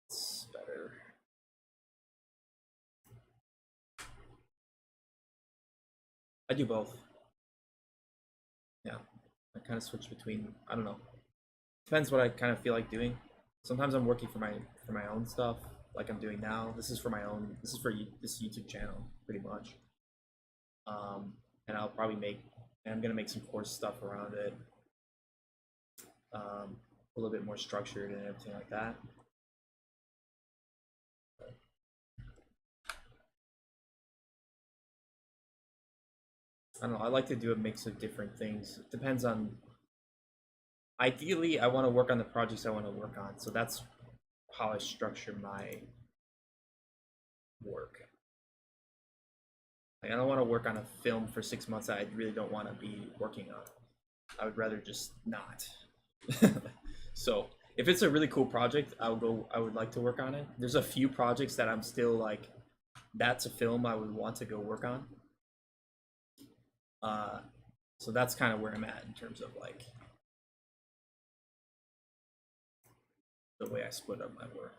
It's better. I do both. Yeah, I kind of switch between. I don't know. Depends what I kind of feel like doing. Sometimes I'm working for my own stuff, like I'm doing now. This is for my own. This is for this YouTube channel, pretty much. And I'll probably make. And I'm gonna make some course stuff around it. A little bit more structured and everything like that. I don't know. I like to do a mix of different things. It depends on. Ideally, I want to work on the projects I want to work on, so that's how I structure my work. Like, I don't want to work on a film for 6 months that I really don't want to be working on. I would rather just not. So if it's a really cool project, I would like to work on it. There's a few projects that I'm still like, that's a film I would want to go work on. So that's kind of where I'm at in terms of like the way I split up my work.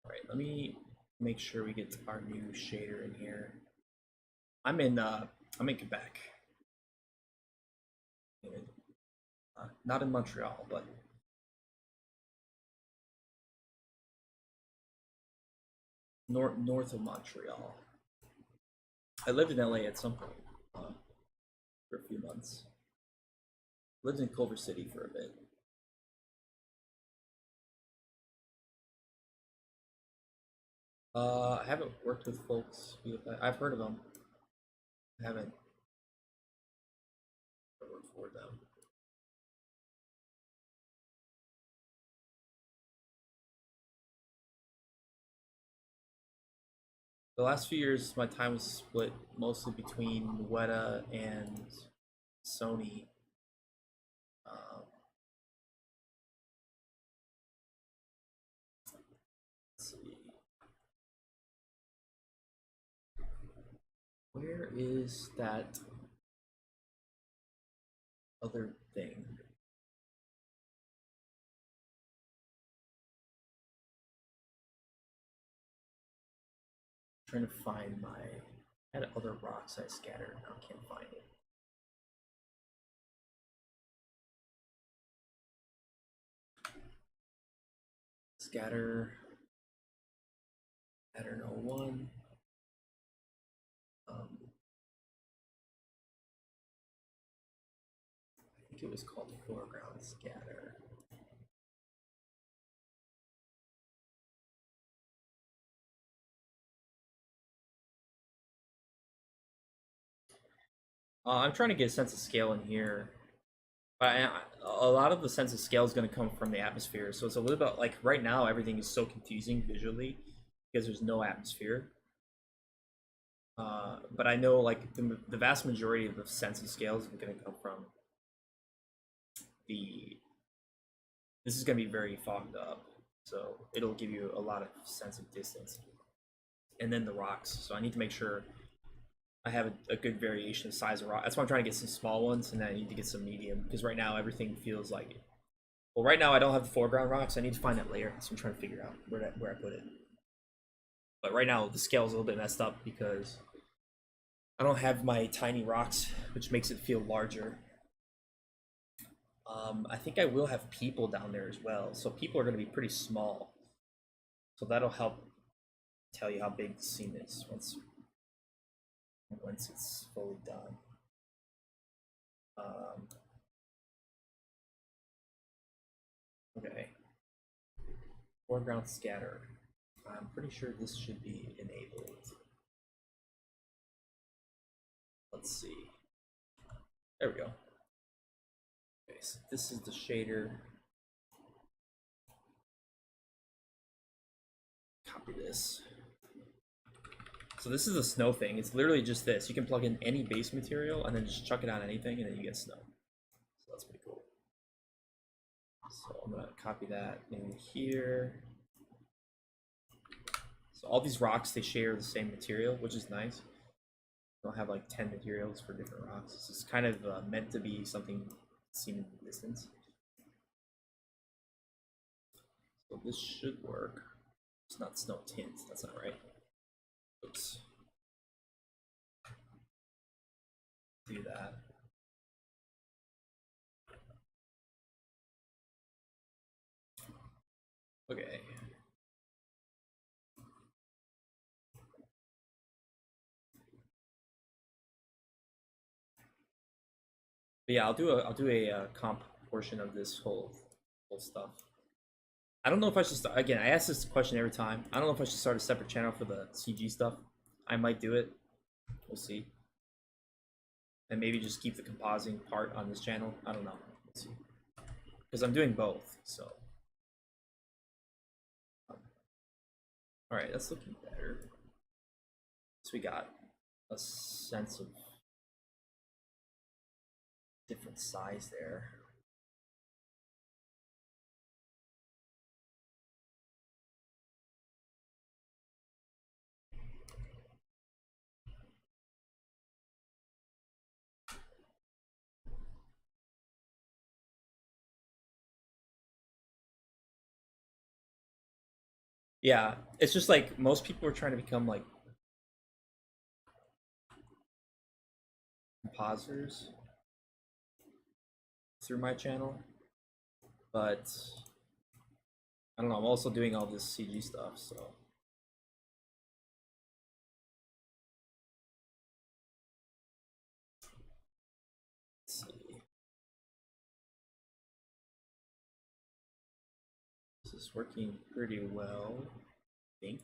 All right, let me make sure we get our new shader in here. I'm in Quebec. Not in Montreal, but north of Montreal. I lived in LA at some point for a few months. Lived in Culver City for a bit. I haven't worked with folks. I've heard of them. I haven't worked for them. The last few years, my time was split mostly between Weta and Sony. Let's see. Where is that other thing? I'm trying to find my. I had other rocks I scattered. Now I can't find it. Scatter. Pattern 01. I think it was called foreground scatter. I'm trying to get a sense of scale in here. But a lot of the sense of scale is going to come from the atmosphere. So it's a little bit like right now, everything is so confusing visually because there's no atmosphere. But I know like the vast majority of the sense of scale is going to come from this is going to be very fogged up. So it'll give you a lot of sense of distance. And then the rocks. So I need to make sure I have a good variation of size of rock. That's why I'm trying to get some small ones, and then I need to get some medium because right now everything feels like. Well, right now I don't have the foreground rocks. I need to find that layer, so I'm trying to figure out where I put it. But right now the scale is a little bit messed up because I don't have my tiny rocks, which makes it feel larger. I think I will have people down there as well, so people are going to be pretty small. So that'll help tell you how big the scene is once it's fully done. Okay. Foreground scatter. I'm pretty sure this should be enabled. Let's see. There we go. Okay, so this is the shader. Do this. So this is a snow thing. It's literally just this. You can plug in any base material and then just chuck it on anything, and then you get snow. So that's pretty cool. So I'm gonna copy that in here. So all these rocks, they share the same material, which is nice. You don't have like 10 materials for different rocks. This is kind of meant to be something seen in the distance. So this should work. It's not snow tint. That's not right. Oops. Do that. Okay. But yeah, I'll do a comp portion of this whole stuff. I don't know if I should start, again, I ask this question every time. I don't know if I should start a separate channel for the CG stuff. I might do it. We'll see. And maybe just keep the compositing part on this channel. I don't know. Let's see. Because I'm doing both, so. Alright, that's looking better. So we got a sense of different size there. Yeah, it's just like most people are trying to become like compositors through my channel, but I don't know, I'm also doing all this CG stuff, so. Let's see. This is working pretty well, I think.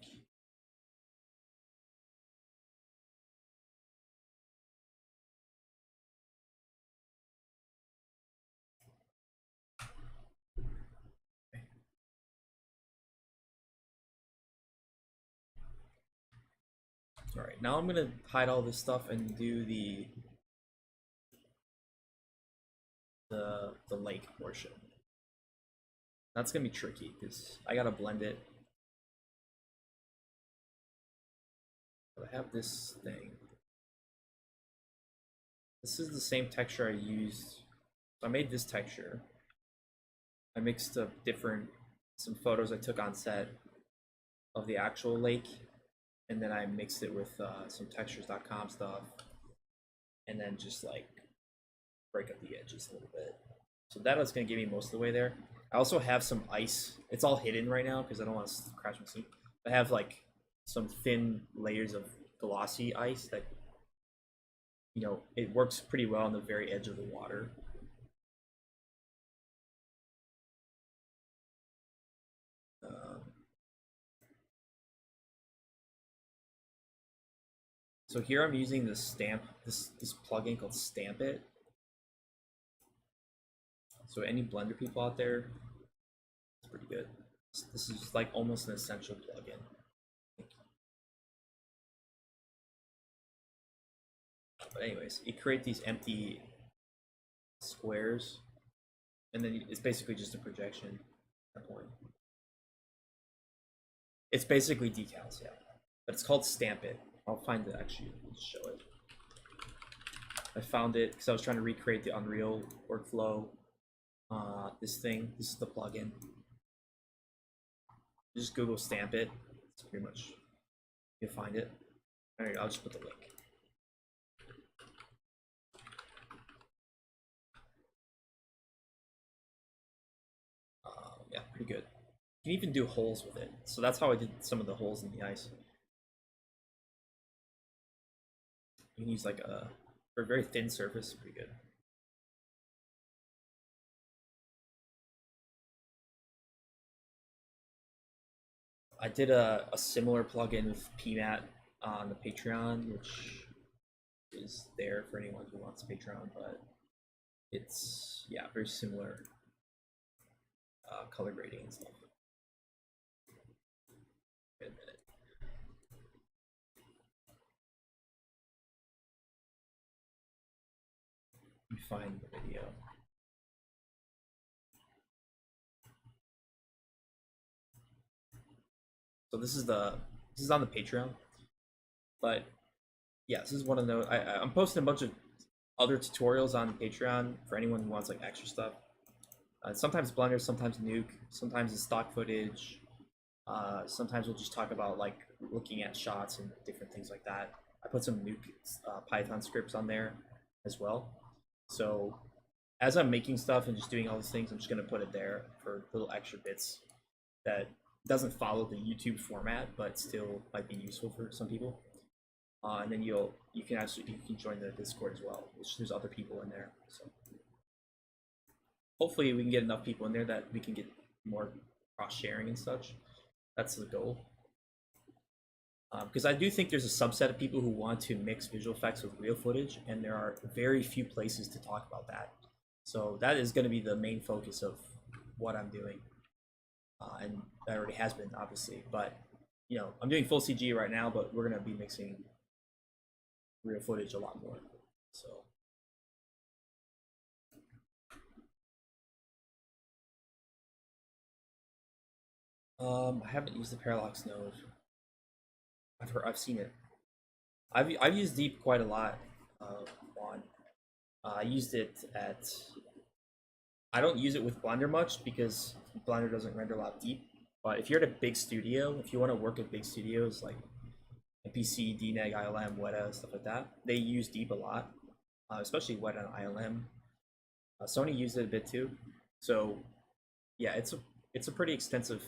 All right, now I'm gonna hide all this stuff and do the lake portion. That's gonna be tricky because I gotta blend it. But I have this thing. This is the same texture I used. So I made this texture. I mixed up some photos I took on set of the actual lake, and then I mixed it with some textures.com stuff, and then just like break up the edges a little bit. So that is going to get me most of the way there. I also have some ice. It's all hidden right now because I don't want to crash my scene. I have like some thin layers of glossy ice that, you know, it works pretty well on the very edge of the water. So here I'm using the stamp, this plugin called Stamp It. So any Blender people out there, it's pretty good. This is like almost an essential plugin. But anyways, you create these empty squares, and then it's basically just a projection at that point. It's basically decals, yeah. But it's called Stamp It. I'll find it actually, show it. I found it because I was trying to recreate the Unreal workflow. This is the plugin. Just Google Stamp It. It's pretty much, you'll find it. Alright, I'll just put the link. Yeah, pretty good. You can even do holes with it. So that's how I did some of the holes in the ice. You can use like for a very thin surface, pretty good. I did a similar plugin with PMAT on the Patreon, which is there for anyone who wants Patreon, but it's, yeah, very similar color grading and stuff. Wait a minute. me find the video. So this is on the Patreon, but yeah, this is one of the I'm posting a bunch of other tutorials on Patreon for anyone who wants like extra stuff. Sometimes Blender, sometimes Nuke, sometimes it's stock footage. Sometimes we'll just talk about like looking at shots and different things like that. I put some Nuke Python scripts on there as well. So as I'm making stuff and just doing all these things, I'm just gonna put it there for little extra bits that doesn't follow the YouTube format, but still might be useful for some people. And then you can join the Discord as well, which there's other people in there. So hopefully we can get enough people in there that we can get more cross sharing and such. That's the goal. Because I do think there's a subset of people who want to mix visual effects with real footage, and there are very few places to talk about that. So that is going to be the main focus of what I'm doing, and that already has been, obviously. But you know, I'm doing full CG right now, but we're going to be mixing real footage a lot more. So I haven't used the parallax node. I've seen it. I've used deep quite a lot. I used it at. I don't use it with Blender much because Blender doesn't render a lot deep. But if you're at a big studio, if you want to work at big studios like NPC, DNEG, ILM, Weta, stuff like that, they use deep a lot, especially Weta and ILM. Sony used it a bit too. So yeah, it's a pretty extensive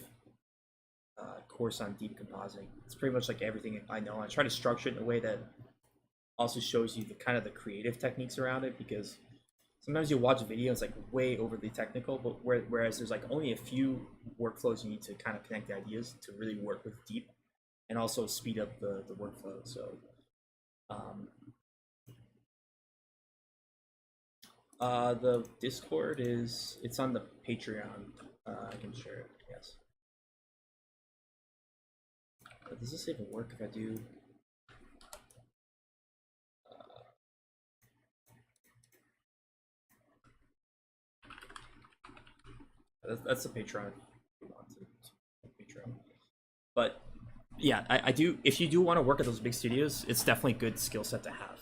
course on deep compositing. It's pretty much like everything I know. I try to structure it in a way that also shows you the kind of the creative techniques around it, because sometimes you watch a video, it's like way overly technical, but whereas there's like only a few workflows you need to kind of connect the ideas to really work with deep and also speed up the workflow. So the Discord it's on the Patreon. I can share it, yes. Does this even work if I do? That's the Patreon. Patreon. But yeah, I do. If you do want to work at those big studios, it's definitely a good skill set to have.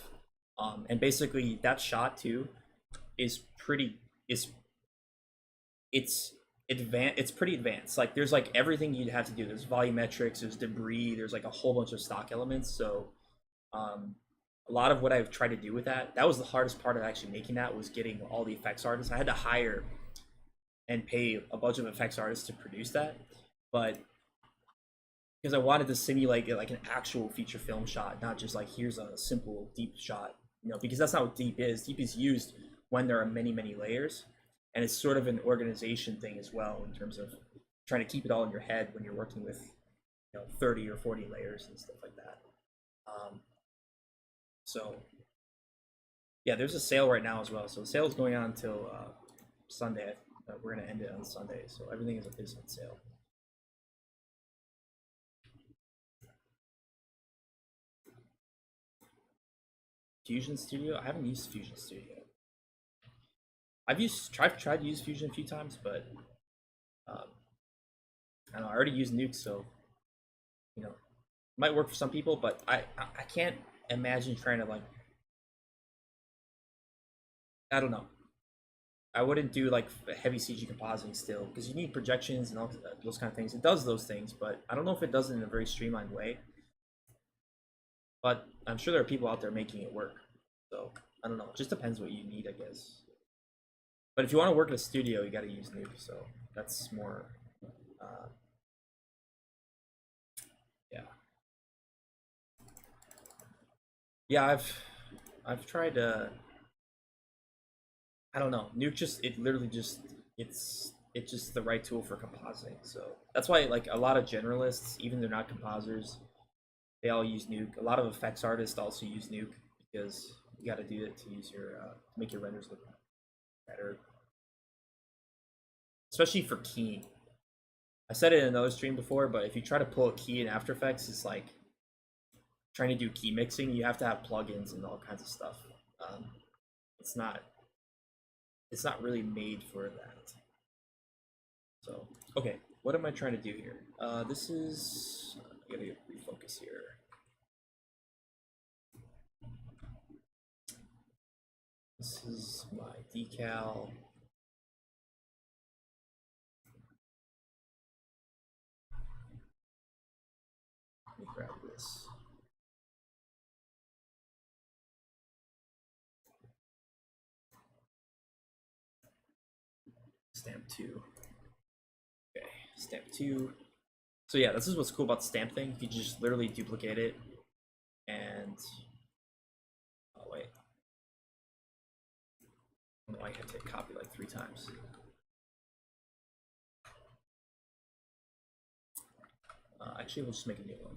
And basically, that shot too is pretty. It's advanced. It's pretty advanced. Like there's like everything you'd have to do. There's volumetrics. There's debris. There's like a whole bunch of stock elements. So a lot of what I've tried to do with that was the hardest part of actually making that, was getting all the effects artists. I had to hire and pay a bunch of effects artists to produce that, but because I wanted to simulate like an actual feature film shot, not just like here's a simple deep shot, you know, because that's not what deep is. Deep is used when there are many layers, and it's sort of an organization thing as well, in terms of trying to keep it all in your head when you're working with, you know, 30 or 40 layers and stuff like that. So yeah, there's a sale right now as well. So the sale is going on until Sunday. We're gonna end it on Sunday, so everything is on sale. Fusion Studio? I haven't used Fusion Studio. I've tried to use Fusion a few times, but I don't know. I already used Nuke, so you know, it might work for some people, but I can't imagine trying to like. I don't know. I wouldn't do like heavy CG compositing still, because you need projections and all those kind of things. It does those things, but I don't know if it does it in a very streamlined way. But I'm sure there are people out there making it work. So I don't know. It just depends what you need, I guess. But if you want to work in a studio, you got to use Nuke. So that's more. Yeah. Yeah, I've tried. I don't know. Nuke it's just the right tool for compositing. So that's why like a lot of generalists, even they're not composers, they all use Nuke. A lot of effects artists also use Nuke, because you got to do it to use your to make your renders look better, especially for keying. I said it in another stream before, but if you try to pull a key in After Effects, it's like trying to do key mixing. You have to have plugins and all kinds of stuff. It's not it's not really made for that. So, okay, what am I trying to do here? This is, I gotta get refocus here. This is my decal. Let me grab this. Stamp 2. Okay, stamp 2. So yeah, this is what's cool about the stamp thing. You just literally duplicate it and, oh wait. I don't know why I had to copy like 3 times. Actually, we'll just make a new one.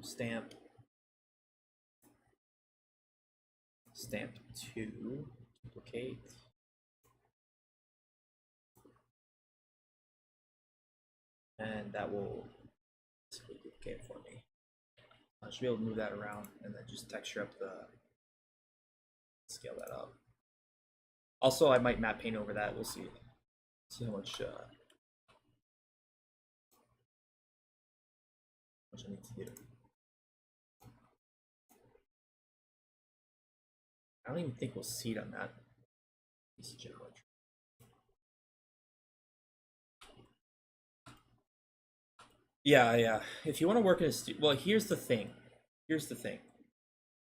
Stamp. Stamp 2. Duplicate. And that will duplicate it for me. I should be able to move that around and then just texture up the, scale that up. Also, I might matte paint over that. We'll see. See how much I need to do. I don't even think we'll see it on that piece of geometry. Yeah. If you want to work in a studio, well, here's the thing.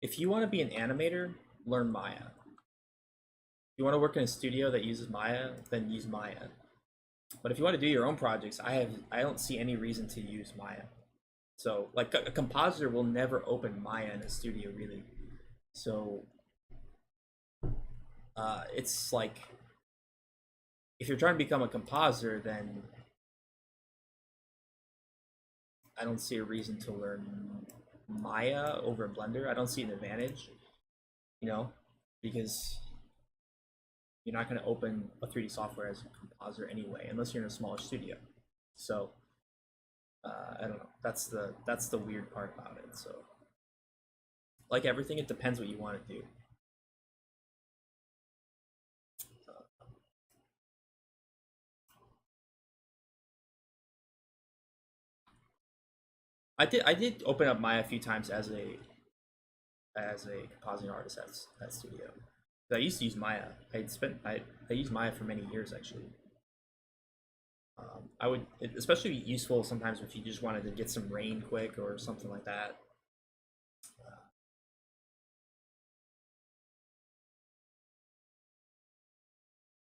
If you want to be an animator, learn Maya. If you want to work in a studio that uses Maya, then use Maya. But if you want to do your own projects, I don't see any reason to use Maya. So, like, a compositor will never open Maya in a studio, really. So, it's like, if you're trying to become a compositor, then I don't see a reason to learn Maya over Blender. I don't see an advantage, you know, because you're not going to open a 3D software as a compositor anyway, unless you're in a smaller studio. So I don't know. That's the weird part about it. So, like everything, it depends what you want to do. I did open up Maya a few times as a compositing artist at studio. I used to use Maya. I used Maya for many years actually. I would especially be useful sometimes if you just wanted to get some rain quick or something like that.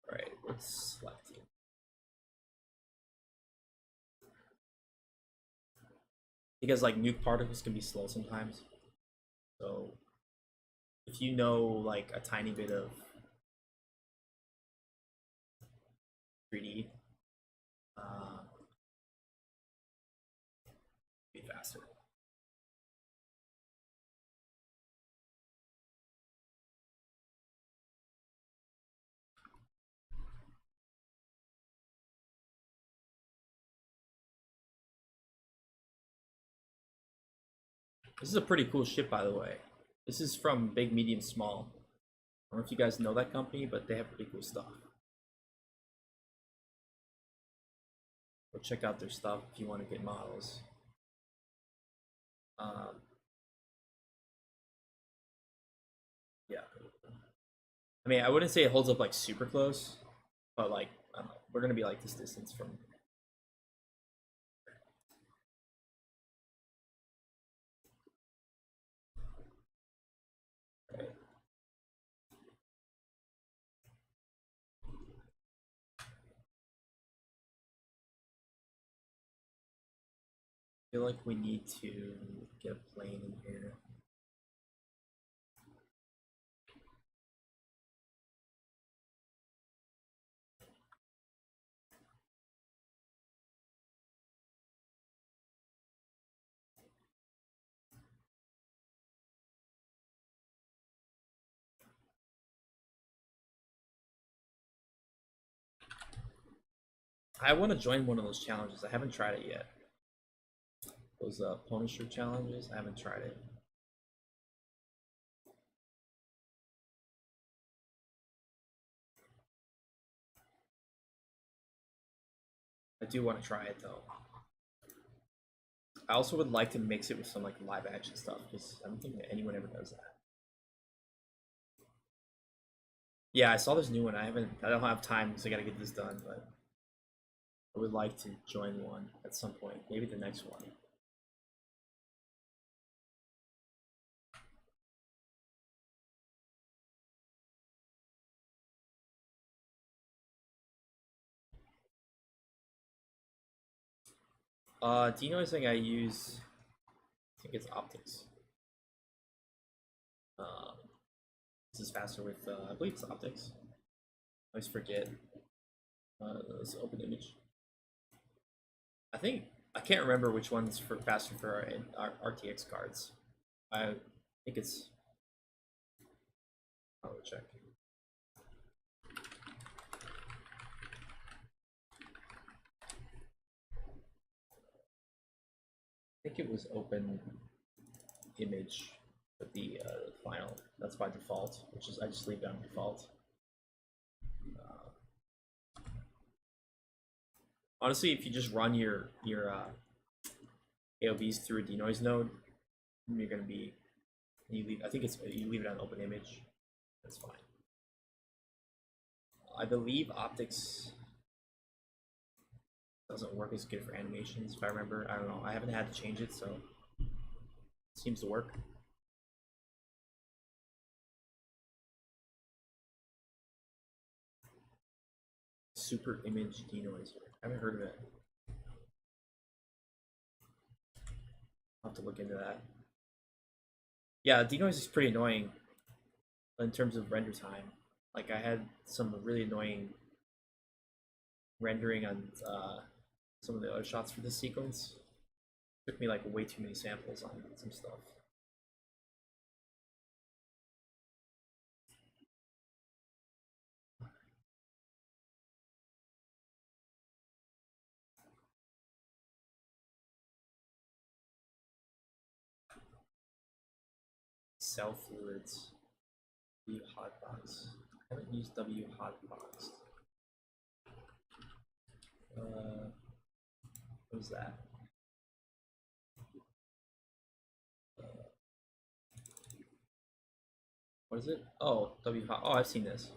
All right, let's select it. Because like nuke particles can be slow sometimes. So if you know like a tiny bit of 3D, be faster. This is a pretty cool ship, by the way. This is from Big Medium Small. I don't know if you guys know that company, but they have pretty cool stuff. Go check out their stuff if you want to get models. Yeah. I mean, I wouldn't say it holds up like super close, but like, I don't know, we're gonna be like this distance from. Right. I feel like we need to get a plane in here. I want to join one of those challenges. I haven't tried it yet. Those Punisher challenges, I haven't tried it. do want to try it though. I also would like to mix it with some like live action stuff because I don't think that anyone ever does that. Yeah, I saw this new one. I don't have time because I gotta get this done, but I would like to join one at some point. Maybe the next one. Denoising I use, I think it's optics. This is faster with, I believe it's optics. I always forget. Let's open image. I can't remember which one's faster for our RTX cards. I think it's. I'll check. I think it was open image with the final. That's by default, which is I just leave it on default. Honestly, if you just run your AOVs through a denoise node, you're gonna be you leave. I think it's you leave it on open image. That's fine. I believe optics doesn't work as good for animations, if I remember. I don't know. I haven't had to change it, so it seems to work. Super image denoiser. I haven't heard of it. I'll have to look into that. Yeah, denoise is pretty annoying in terms of render time. Like I had some really annoying rendering on some of the other shots for this sequence. It took me like way too many samples on some stuff. Cell fluids. W hotbox. I haven't used W hotbox. What is that? What is it? Oh, W hot. Oh, I've seen this.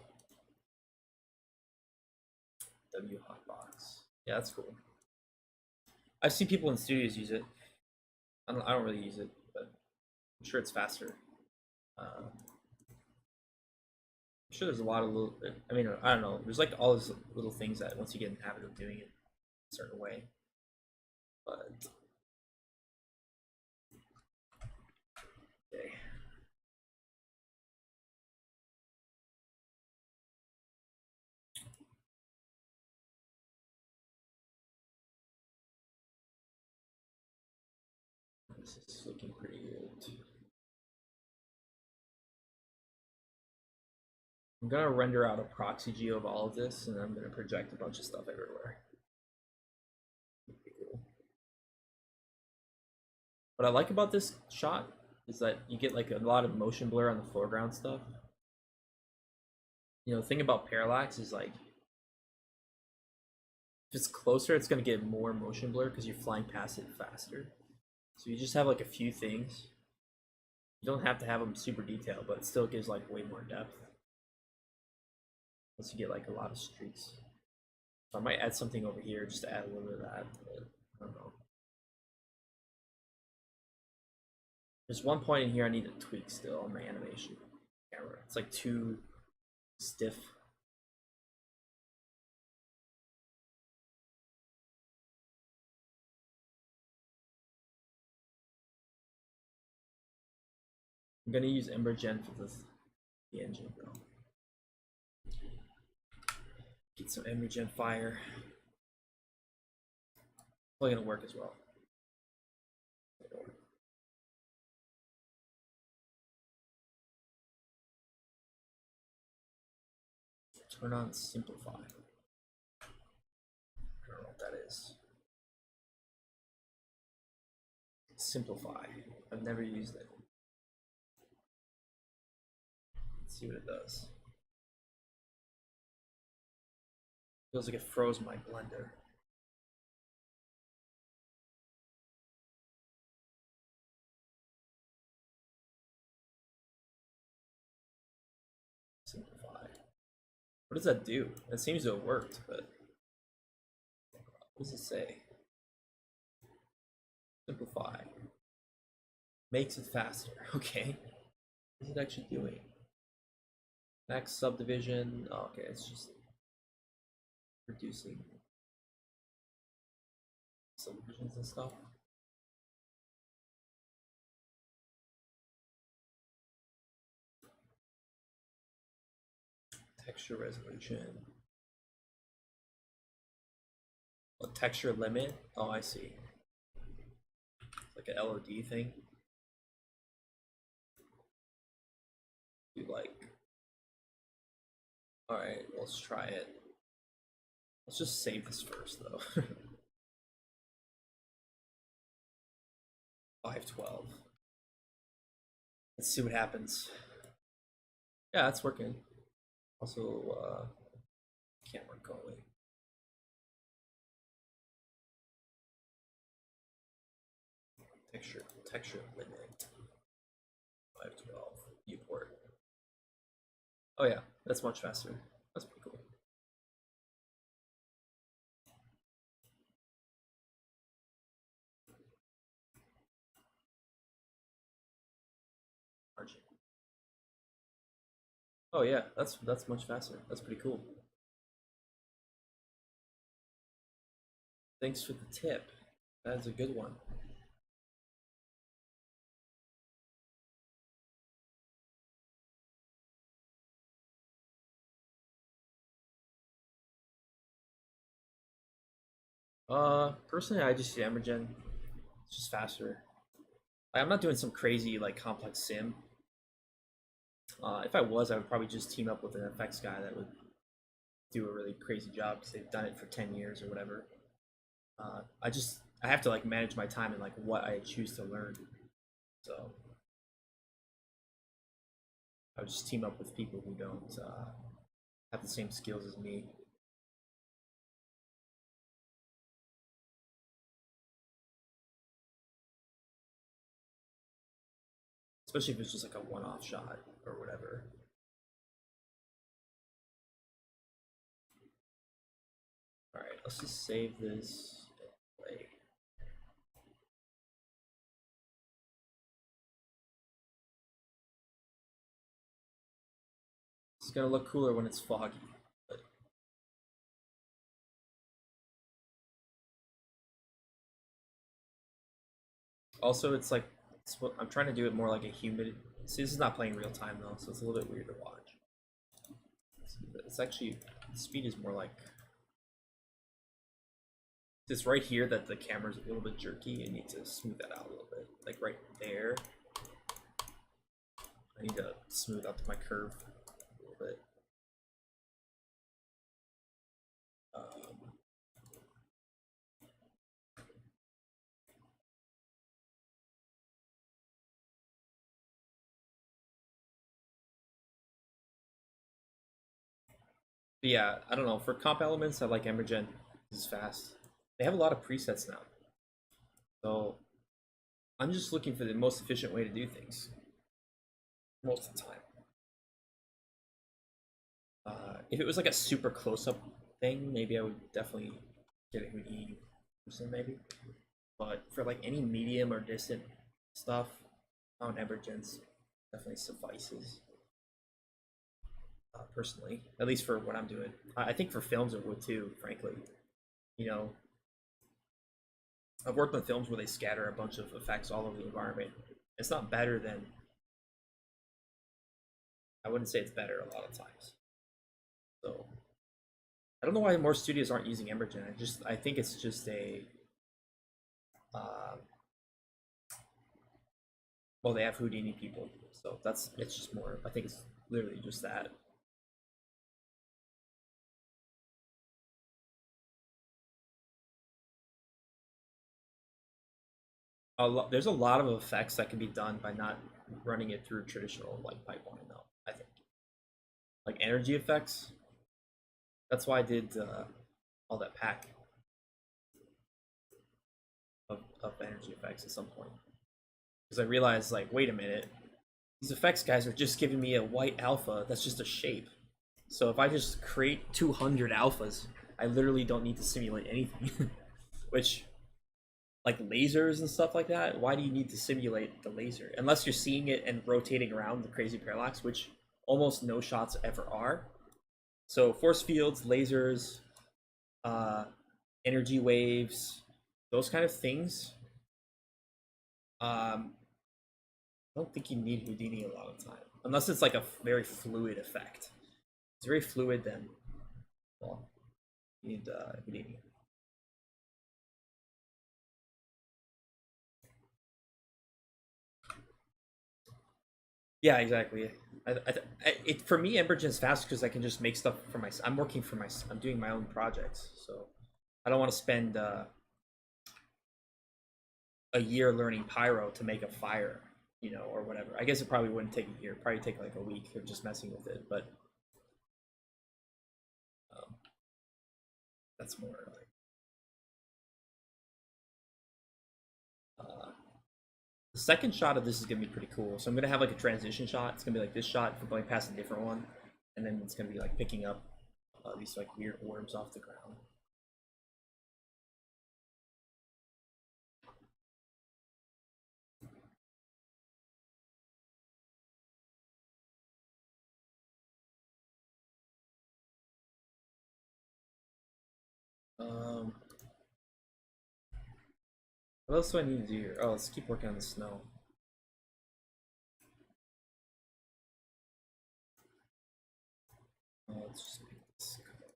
W hotbox. Yeah, that's cool. I've seen people in studios use it. I don't really use it, but I'm sure it's faster. I'm sure there's a lot of little. I mean, I don't know. There's like all those little things that once you get in the habit of doing it a certain way, but okay. This is looking pretty good. I'm gonna render out a proxy geo of all of this, and I'm gonna project a bunch of stuff everywhere. Cool. What I like about this shot is that you get like a lot of motion blur on the foreground stuff. You know, the thing about parallax is like, if it's closer, it's gonna get more motion blur because you're flying past it faster. So you just have like a few things. You don't have to have them super detailed, but it still gives like way more depth. Once you get like a lot of streaks. So I might add something over here just to add a little bit of that, but I don't know. There's one point in here I need to tweak still on my animation camera. It's like too stiff. I'm gonna use EmberGen for the engine though. Get some EmberGen fire. Probably gonna work as well. Turn on simplify. I don't know what that is. Simplify. I've never used it. Let's see what it does. Feels like it froze my blender. What does that do? It seems to have worked, but what does it say? Simplify. Makes it faster. Okay. What is it actually doing? Max subdivision. Oh, okay, it's just reducing subdivisions and stuff. Texture resolution. A texture limit? Oh, I see. Like an LOD thing. Do like. Alright, let's try it. Let's just save this first though. 512. Let's see what happens. Yeah, it's working. Also, camera going. Texture limit. 512. Viewport. Oh yeah, that's much faster. That's pretty cool. Margin. Oh yeah, that's much faster. That's pretty cool. Thanks for the tip. That's a good one. Personally, I just use Emergen. It's just faster. I'm not doing some crazy like complex sim. If I was, I would probably just team up with an effects guy that would do a really crazy job because they've done it for 10 years or whatever. I have to like manage my time and like what I choose to learn. So I would just team up with people who don't have the same skills as me. Especially if it's just like a one-off shot or whatever. Alright, let's just save this and play. It's gonna look cooler when it's foggy. But... also, it's like I'm trying to do it more like a humid. See, this is not playing real time though, so it's a little bit weird to watch. It's actually the speed is more like it's right here that the camera's a little bit jerky. You need to smooth that out a little bit, like right there. I need to smooth out my curve a little bit. But yeah, I don't know. For comp elements, I like Emergen. This is fast. They have a lot of presets now. So I'm just looking for the most efficient way to do things most of the time. If it was like a super close-up thing, maybe I would definitely get a Houdini person, maybe. But for like any medium or distant stuff, on Emergence definitely suffices. Personally, at least for what I'm doing. I think for films it would too, frankly. You know, I've worked on films where they scatter a bunch of effects all over the environment. It's not better than, I wouldn't say it's better a lot of times. So I don't know why more studios aren't using Emergen. I think it's just a well, they have Houdini people, so it's just more. I think it's literally just that. There's a lot of effects that can be done by not running it through traditional like pipeline though. I think like energy effects. That's why I did all that pack of energy effects at some point, because I realized like, wait a minute, these effects guys are just giving me a white alpha that's just a shape. So if I just create 200 alphas, I literally don't need to simulate anything. Which, like lasers and stuff like that, why do you need to simulate the laser? Unless you're seeing it and rotating around the crazy parallax, which almost no shots ever are. So force fields, lasers, uh, energy waves, those kind of things. I don't think you need Houdini a lot of the time, unless it's like a very fluid effect. If it's very fluid, then well, you need Houdini. Yeah, exactly. For me, Embergen is fast because I can just make stuff for myself. I'm doing my own projects, so I don't want to spend a year learning Pyro to make a fire, or whatever. I guess it probably wouldn't take a year. It'd probably take like a week of just messing with it, but um, that's more like the second shot of this is gonna be pretty cool. So I'm gonna have like a transition shot. It's gonna be like this shot for going past a different one, and then it's gonna be like picking up these like weird orbs off the ground. Um, what else do I need to do here? Oh, let's keep working on the snow. Let's just make this color.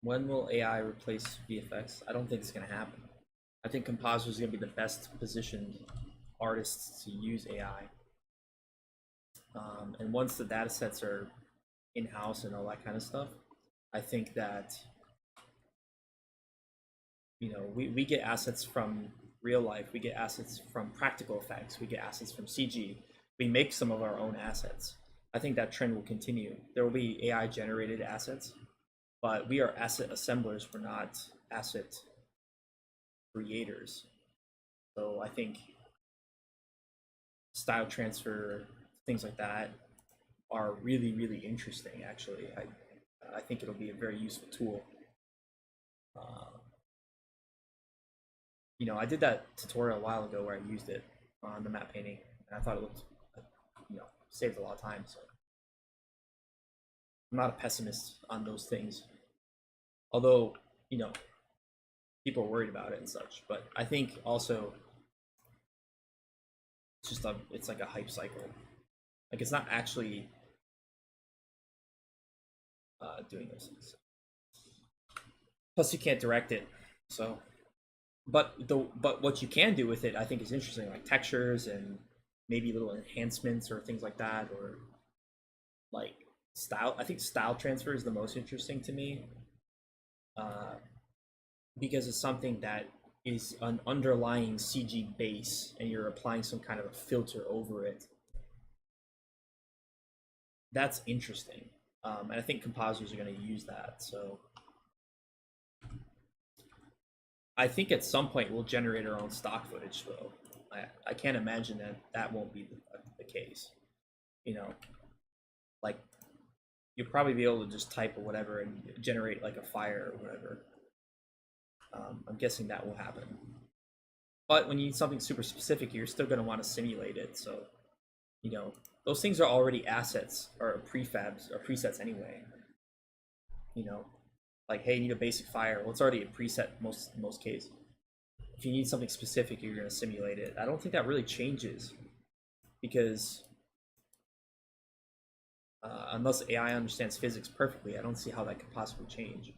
When will AI replace VFX? I don't think it's gonna happen. I think compositors are gonna be the best positioned artists to use AI. And once the data sets are in-house and all that kind of stuff, I think that we get assets from real life, we get assets from practical effects, we get assets from CG. We make some of our own assets. I think that trend will continue. There will be AI generated assets, but we are asset assemblers, we're not asset creators. So I think style transfer, things like that are really, really interesting actually. I think it'll be a very useful tool. I did that tutorial a while ago where I used it on the map painting, and I thought it looked, saved a lot of time. So I'm not a pessimist on those things, although people are worried about it and such. But I think also it's like a hype cycle. Like it's not actually doing those things. Plus, you can't direct it, so but what you can do with it, I think, is interesting, like textures and maybe little enhancements or things like that, or like style. I think style transfer is the most interesting to me, uh, because it's something that is an underlying CG base, and you're applying some kind of a filter over it. That's interesting, and I think compositors are going to use that. So I think at some point we'll generate our own stock footage, though. I can't imagine that won't be the case. Like you'll probably be able to just type or whatever and generate like a fire or whatever. I'm guessing that will happen. But when you need something super specific, you're still going to want to simulate it. So, those things are already assets or prefabs or presets anyway. Like, hey, you need a basic fire. Well, it's already a preset most cases. If you need something specific, you're going to simulate it. I don't think that really changes because unless AI understands physics perfectly, I don't see how that could possibly change.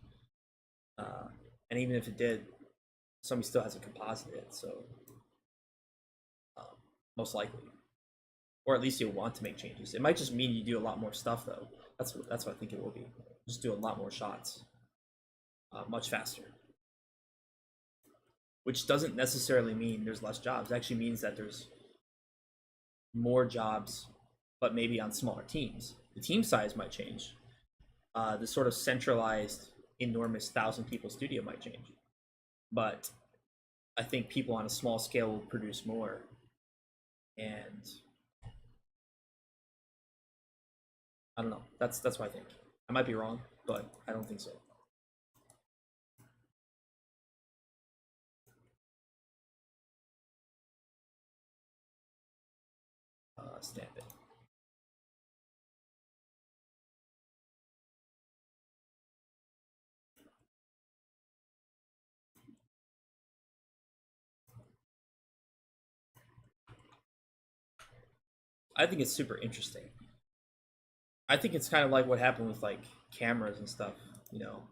And even if it did, somebody still has to composite it, so most likely, or at least you'll want to make changes. It might just mean you do a lot more stuff, though. That's what I think it will be. Just do a lot more shots, much faster. Which doesn't necessarily mean there's less jobs. It actually means that there's more jobs, but maybe on smaller teams. The team size might change. The sort of centralized, enormous 1,000-people studio might change. But I think people on a small scale will produce more. and I don't know. That's what I think. I might be wrong, but I don't think so. Stamp it. I think it's super interesting. I think it's kind of like what happened with like cameras and stuff, you know.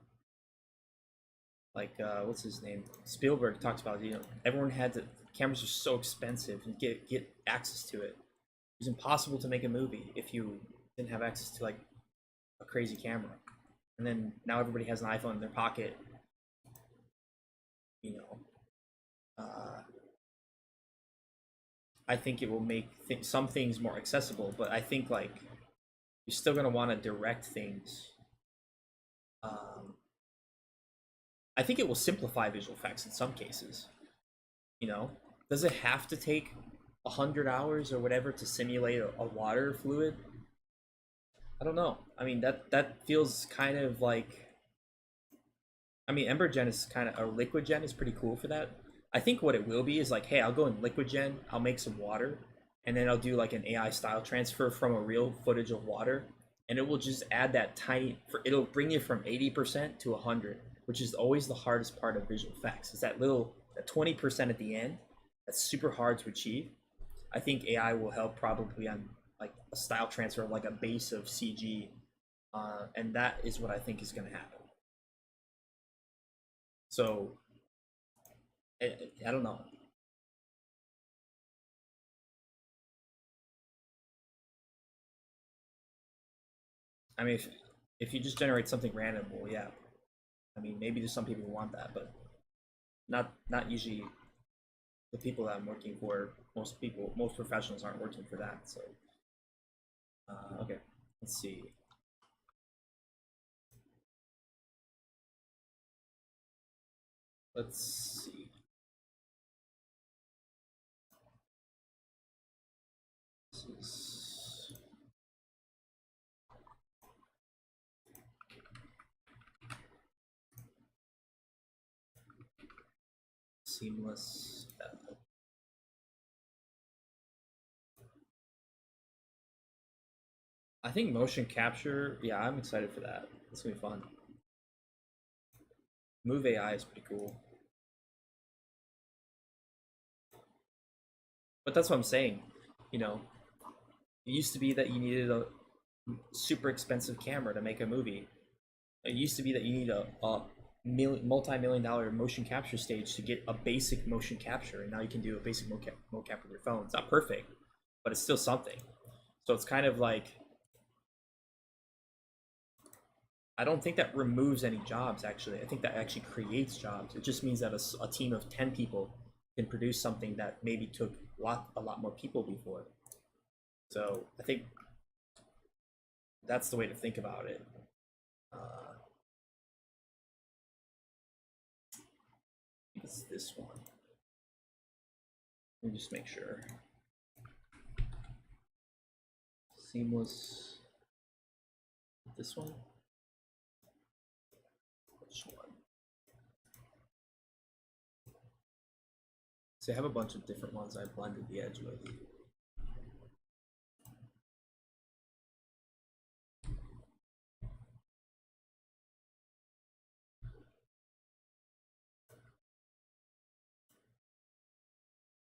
Like what's his name? Spielberg talks about, you know, everyone had to cameras are so expensive and get access to it. It was impossible to make a movie if you didn't have access to like a crazy camera. And then now everybody has an iPhone in their pocket. You know, I think it will make some things more accessible, but I think like you're still gonna want to direct things. Um, I think it will simplify visual effects in some cases. You know, does it have to take 100 hours or whatever to simulate a water fluid? I don't know. I mean, that feels kind of like. I mean, Ember Gen is kind of, or Liquid Gen is pretty cool for that. I think what it will be is like, hey, I'll go in Liquid Gen, I'll make some water, and then I'll do like an AI style transfer from a real footage of water, and it will just add that tiny. It'll bring you from 80% to 100, which is always the hardest part of visual effects. Is that little that 20% at the end. That's super hard to achieve. I think AI will help probably on like a style transfer of like a base of CG, and that is what I think is going to happen. So I don't know. I mean, if you just generate something random, well, yeah. I mean, maybe there's some people who want that, but not usually the people that I'm working for. Most professionals aren't working for that. So, okay, let's see. Let's see. This is seamless. I think motion capture. Yeah, I'm excited for that. It's gonna be fun. Move AI is pretty cool. But that's what I'm saying. You know, it used to be that you needed a super expensive camera to make a movie. It used to be that you need a multi-million dollar motion capture stage to get a basic motion capture, and now you can do a basic mocap with your phone. It's not perfect, but it's still something. So it's kind of like I don't think that removes any jobs. Actually, I think that actually creates jobs. It just means that a team of 10 people can produce something that maybe took a lot more people before. So I think that's the way to think about it. Uh, it's this one. Let me just make sure. Seamless. This one. Which one? So I have a bunch of different ones I blended the edge with.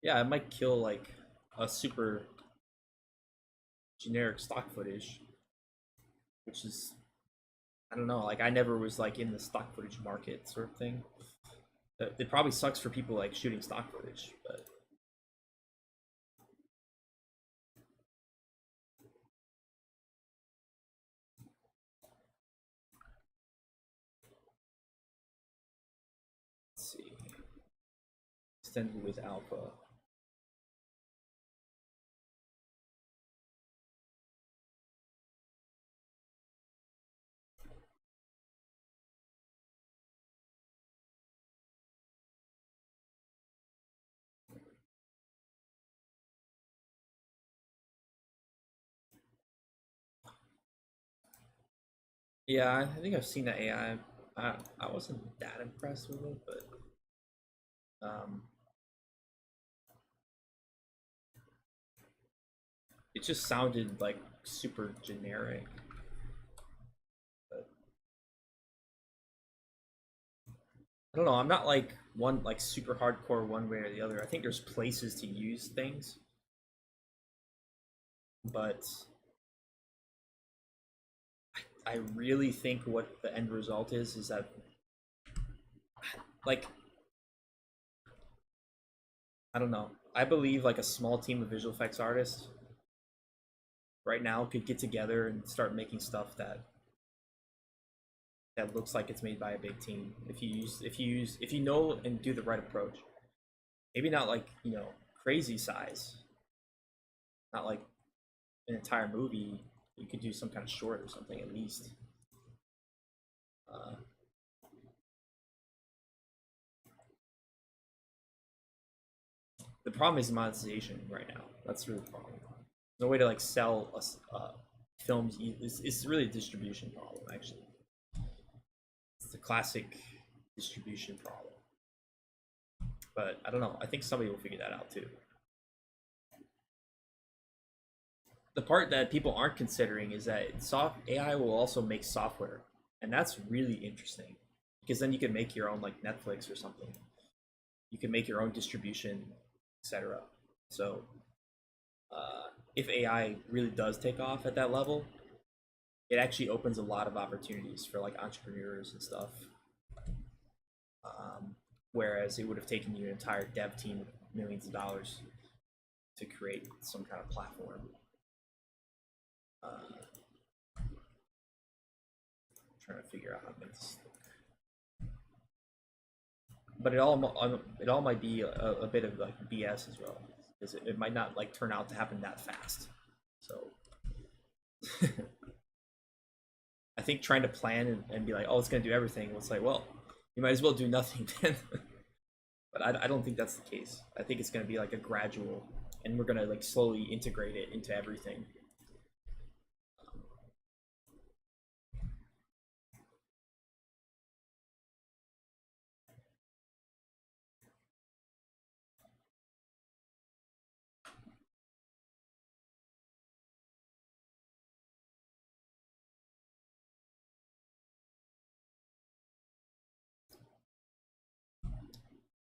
Yeah, I might kill like a super generic stock footage, which is I don't know. Like I never was like in the stock footage market sort of thing. It probably sucks for people like shooting stock footage, but let's see. Extended with alpha. Yeah, I think I've seen the AI. I wasn't that impressed with it, but it just sounded like super generic. But I don't know. I'm not like one like super hardcore one way or the other. I think there's places to use things, but I really think what the end result is that like I don't know. I believe like a small team of visual effects artists right now could get together and start making stuff that looks like it's made by a big team. If you know and do the right approach. Maybe not like, crazy size. Not like an entire movie. You could do some kind of short or something at least. Uh, the problem is monetization right now. That's really the problem. No way to like sell films. It's really a distribution problem actually. It's the classic distribution problem. But I don't know. I think somebody will figure that out too. The part that people aren't considering is that soft AI will also make software, and that's really interesting because then you can make your own like Netflix or something. You can make your own distribution, etc. So if AI really does take off at that level, it actually opens a lot of opportunities for like entrepreneurs and stuff. Whereas it would have taken you an entire dev team with millions of dollars to create some kind of platform. Trying to figure out how to make this look. But it all might be a bit of like BS as well, because it might not like turn out to happen that fast. So I think trying to plan and be like, oh, it's gonna do everything. Well, it's like, well, you might as well do nothing then. But I don't think that's the case. I think it's gonna be like a gradual, and we're gonna like slowly integrate it into everything.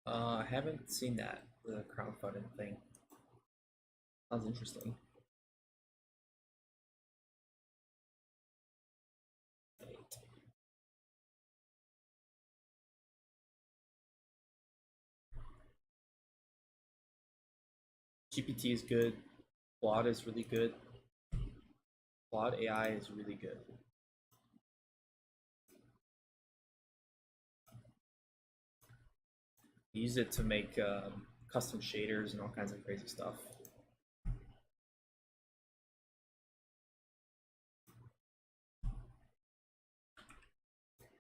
I haven't seen that the crowdfunding thing. Sounds interesting. GPT is good. Claude is really good. Claude AI is really good. Use it to make custom shaders and all kinds of crazy stuff.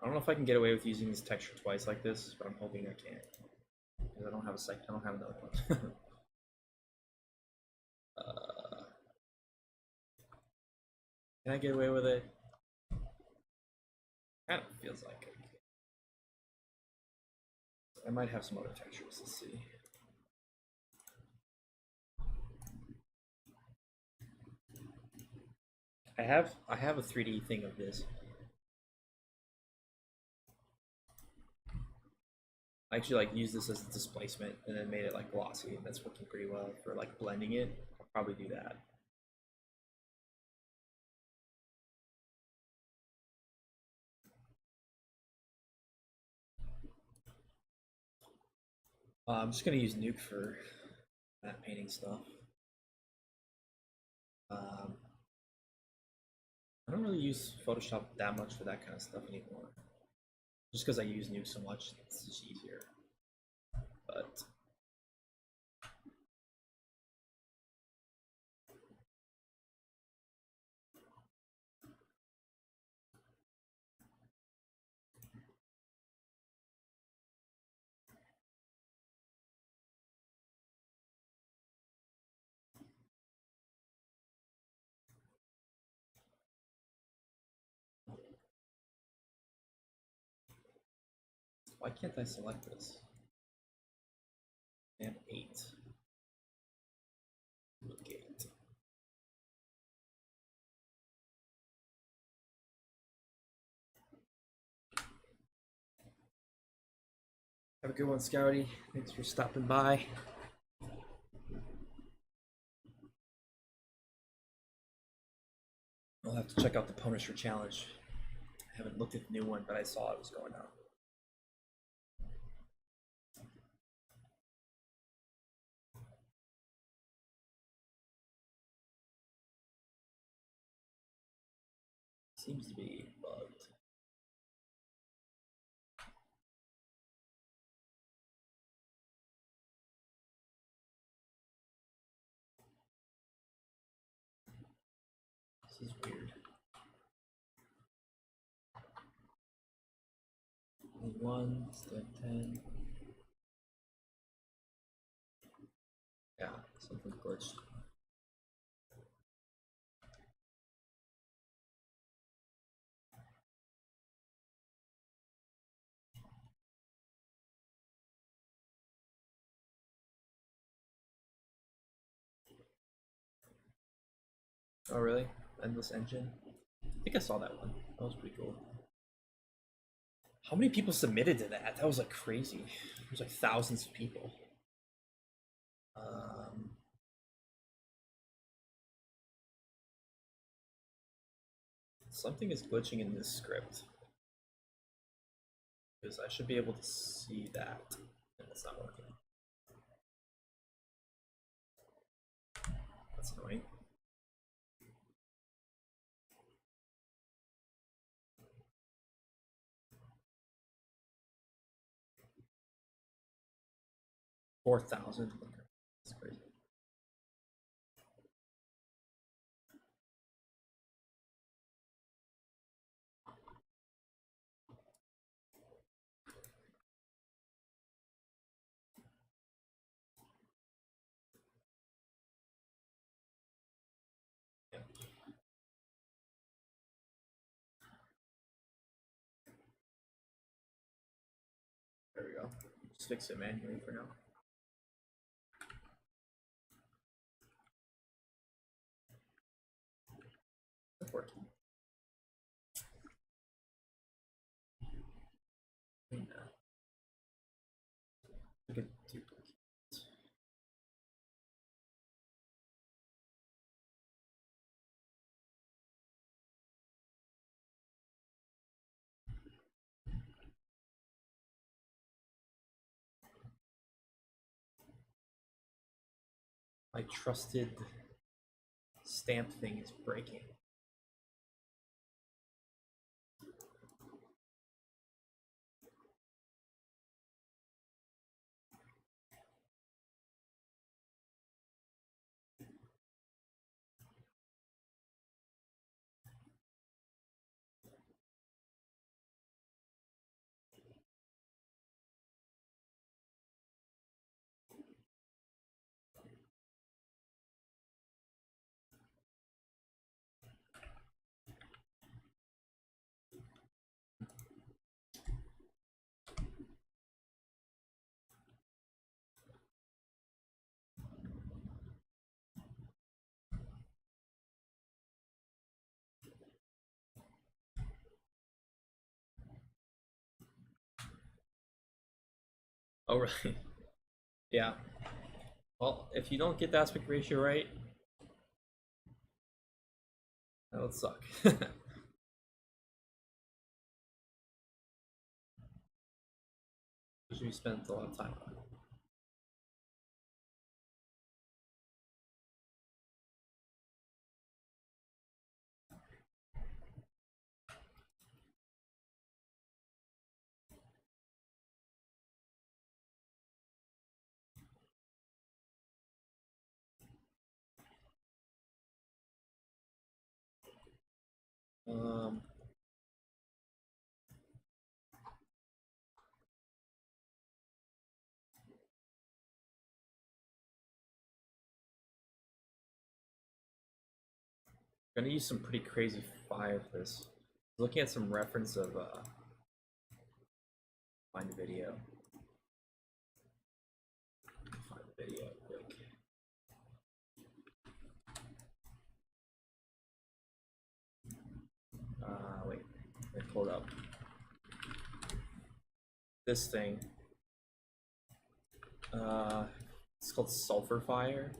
I don't know if I can get away with using this texture twice like this, but I'm hoping I can. Because I don't have I don't have another one. Can I get away with it? Kind of feels like it. I might have some other textures. Let's see. I have a 3D thing of this. I actually like use this as a displacement and then made it like glossy, and that's working pretty well for like blending it. I'll probably do that. I'm just gonna use Nuke for that painting stuff. Um, I don't really use Photoshop that much for that kind of stuff anymore. Just because I use Nuke so much, it's just easier. But Why can't I select this? And 8. Look 8. Have a good one, Scouty. Thanks for stopping by. I'll have to check out the Punisher challenge. I haven't looked at the new one, but I saw it was going out. Seems to be bugged. This is weird. Only 1, step 10. Yeah, something glitched. Oh really? Endless Engine? I think I saw that one. That was pretty cool. How many people submitted to that? That was like crazy. There's like thousands of people. Something is glitching in this script. Because I should be able to see that. And it's not working. That's annoying. $4,000. That's crazy. Yeah. There we go. Just fix it manually for now. It's working. Look at duplicate. My trusted stamp thing is breaking. Oh, really? Yeah. Well, if you don't get the aspect ratio right, that would suck. Because we spent a lot of time on it. Um, I'm gonna use some pretty crazy fire for this. Looking at some reference of Find the video. Find the video quick. Wait, let me pull it up. This thing. It's called Sulfur Fire.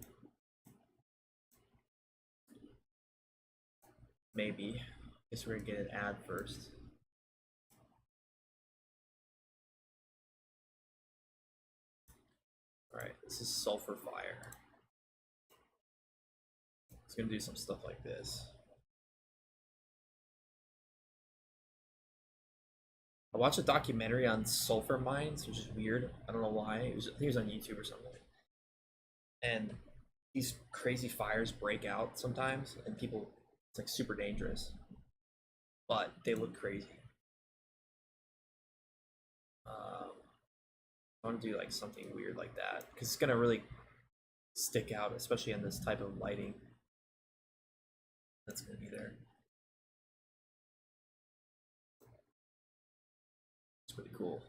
Maybe. Guess we're gonna get an ad first. Alright, this is Sulfur Fire. It's gonna do some stuff like this. I watched a documentary on sulfur mines, which is weird. I don't know why. I think it was on YouTube or something. And these crazy fires break out sometimes, and people, it's like super dangerous. But they look crazy. I want to do like something weird like that, because it's gonna really stick out, especially in this type of lighting that's gonna be there. It's pretty cool.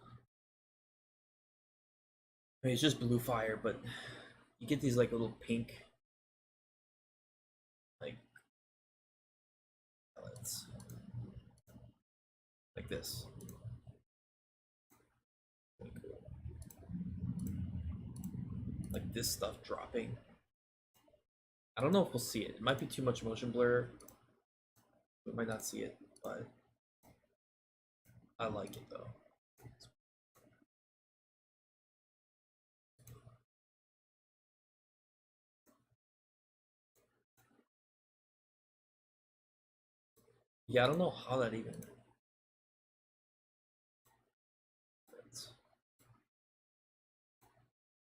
I mean, it's just blue fire, but you get these like little pink like pellets like this. Pretty cool. Like this stuff dropping. I don't know if we'll see it. It might be too much motion blur. We might not see it, but I like it though. Yeah, I don't know how that even fits.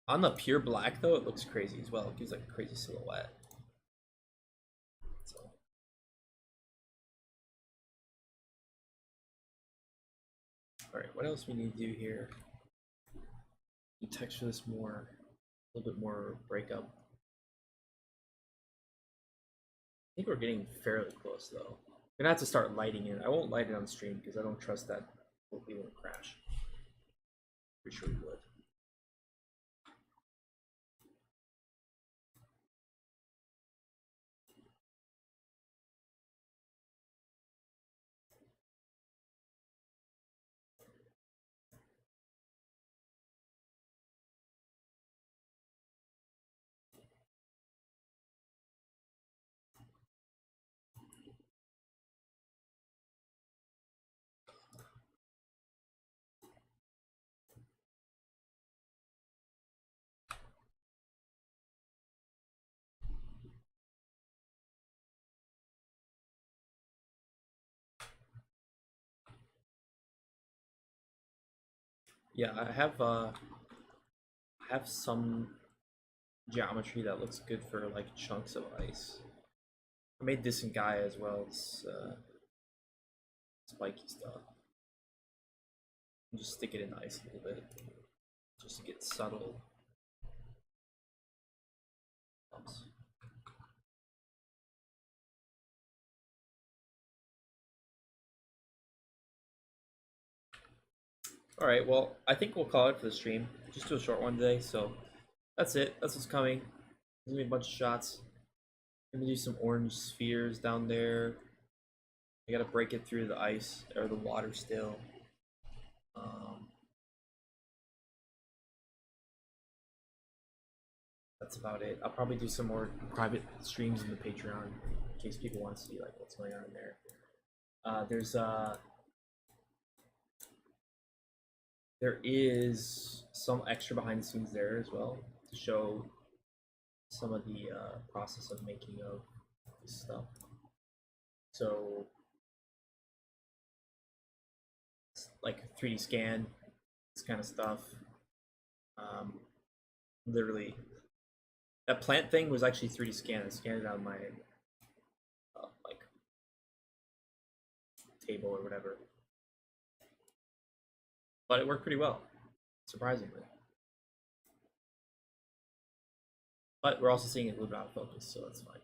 On the pure black though, it looks crazy as well. It gives like a crazy silhouette. So. All right, what else we need to do here? You texture this more, a little bit more breakup. I think we're getting fairly close though. I'm gonna have to start lighting it. I won't light it on stream because I don't trust that it won't crash. Pretty sure we would. Yeah, I have some geometry that looks good for like chunks of ice. I made this in Gaia as well. It's spiky stuff. And just stick it in the ice a little bit, just to get subtle bumps. All right, well, I think we'll call it for the stream. Just do a short one today, so that's it. That's what's coming. There's gonna be a bunch of shots. I'm gonna do some orange spheres down there. I gotta break it through the ice or the water still. That's about it. I'll probably do some more private streams in the Patreon in case people want to see like what's going on in there. There is some extra behind the scenes there as well to show some of the process of making of this stuff. So, like 3D scan, this kind of stuff. Literally, that plant thing was actually 3D scan. I scanned it on my like table or whatever, but it worked pretty well, surprisingly. But we're also seeing it a little bit out of focus, so that's fine.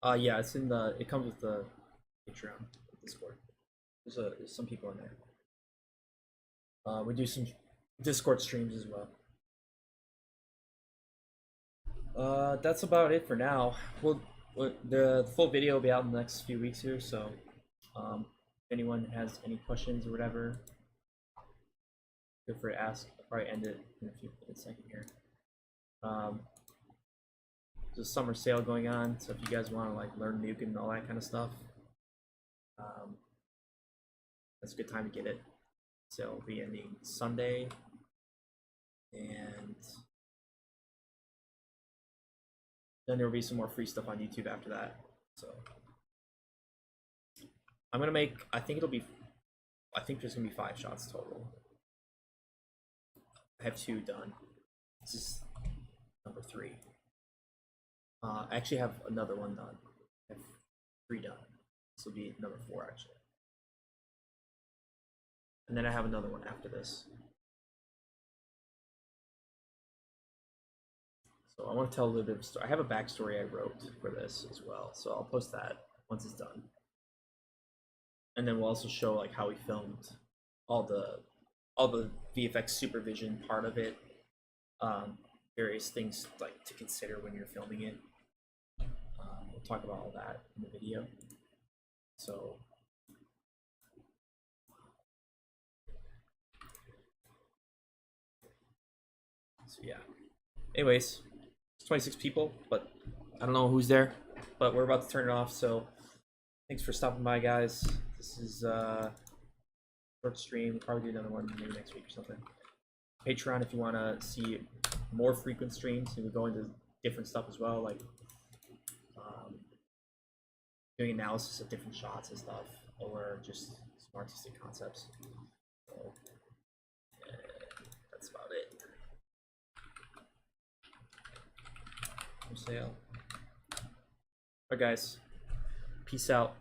Yeah, it's in the. It comes with the Patreon, Discord. There's some people in there. We do some Discord streams as well. That's about it for now. The full video will be out in the next few weeks here, so if anyone has any questions or whatever, feel free to ask. I'll probably end it in a second here. There's a summer sale going on, so if you guys want to like learn Nuke and all that kind of stuff, that's a good time to get it. So it'll be ending Sunday, and then there will be some more free stuff on YouTube after that. So I'm gonna make. I think there's gonna be 5 shots total. I have 2 done. This is number 3. I actually have another one done. I have 3 done. This will be number 4 actually. And then I have another one after this. So I want to tell a little bit of a story. I have a backstory I wrote for this as well, so I'll post that once it's done. And then we'll also show like how we filmed all the VFX supervision part of it, various things like to consider when you're filming it. We'll talk about all that in the video. So yeah. Anyways, it's 26 people, but I don't know who's there. But we're about to turn it off. So thanks for stopping by, guys. This is short stream. We'll probably do another one maybe next week or something. Patreon if you want to see more frequent streams, and we go into different stuff as well, like doing analysis of different shots and stuff, or just some artistic concepts. So that's about it. For sale. Alright guys, peace out.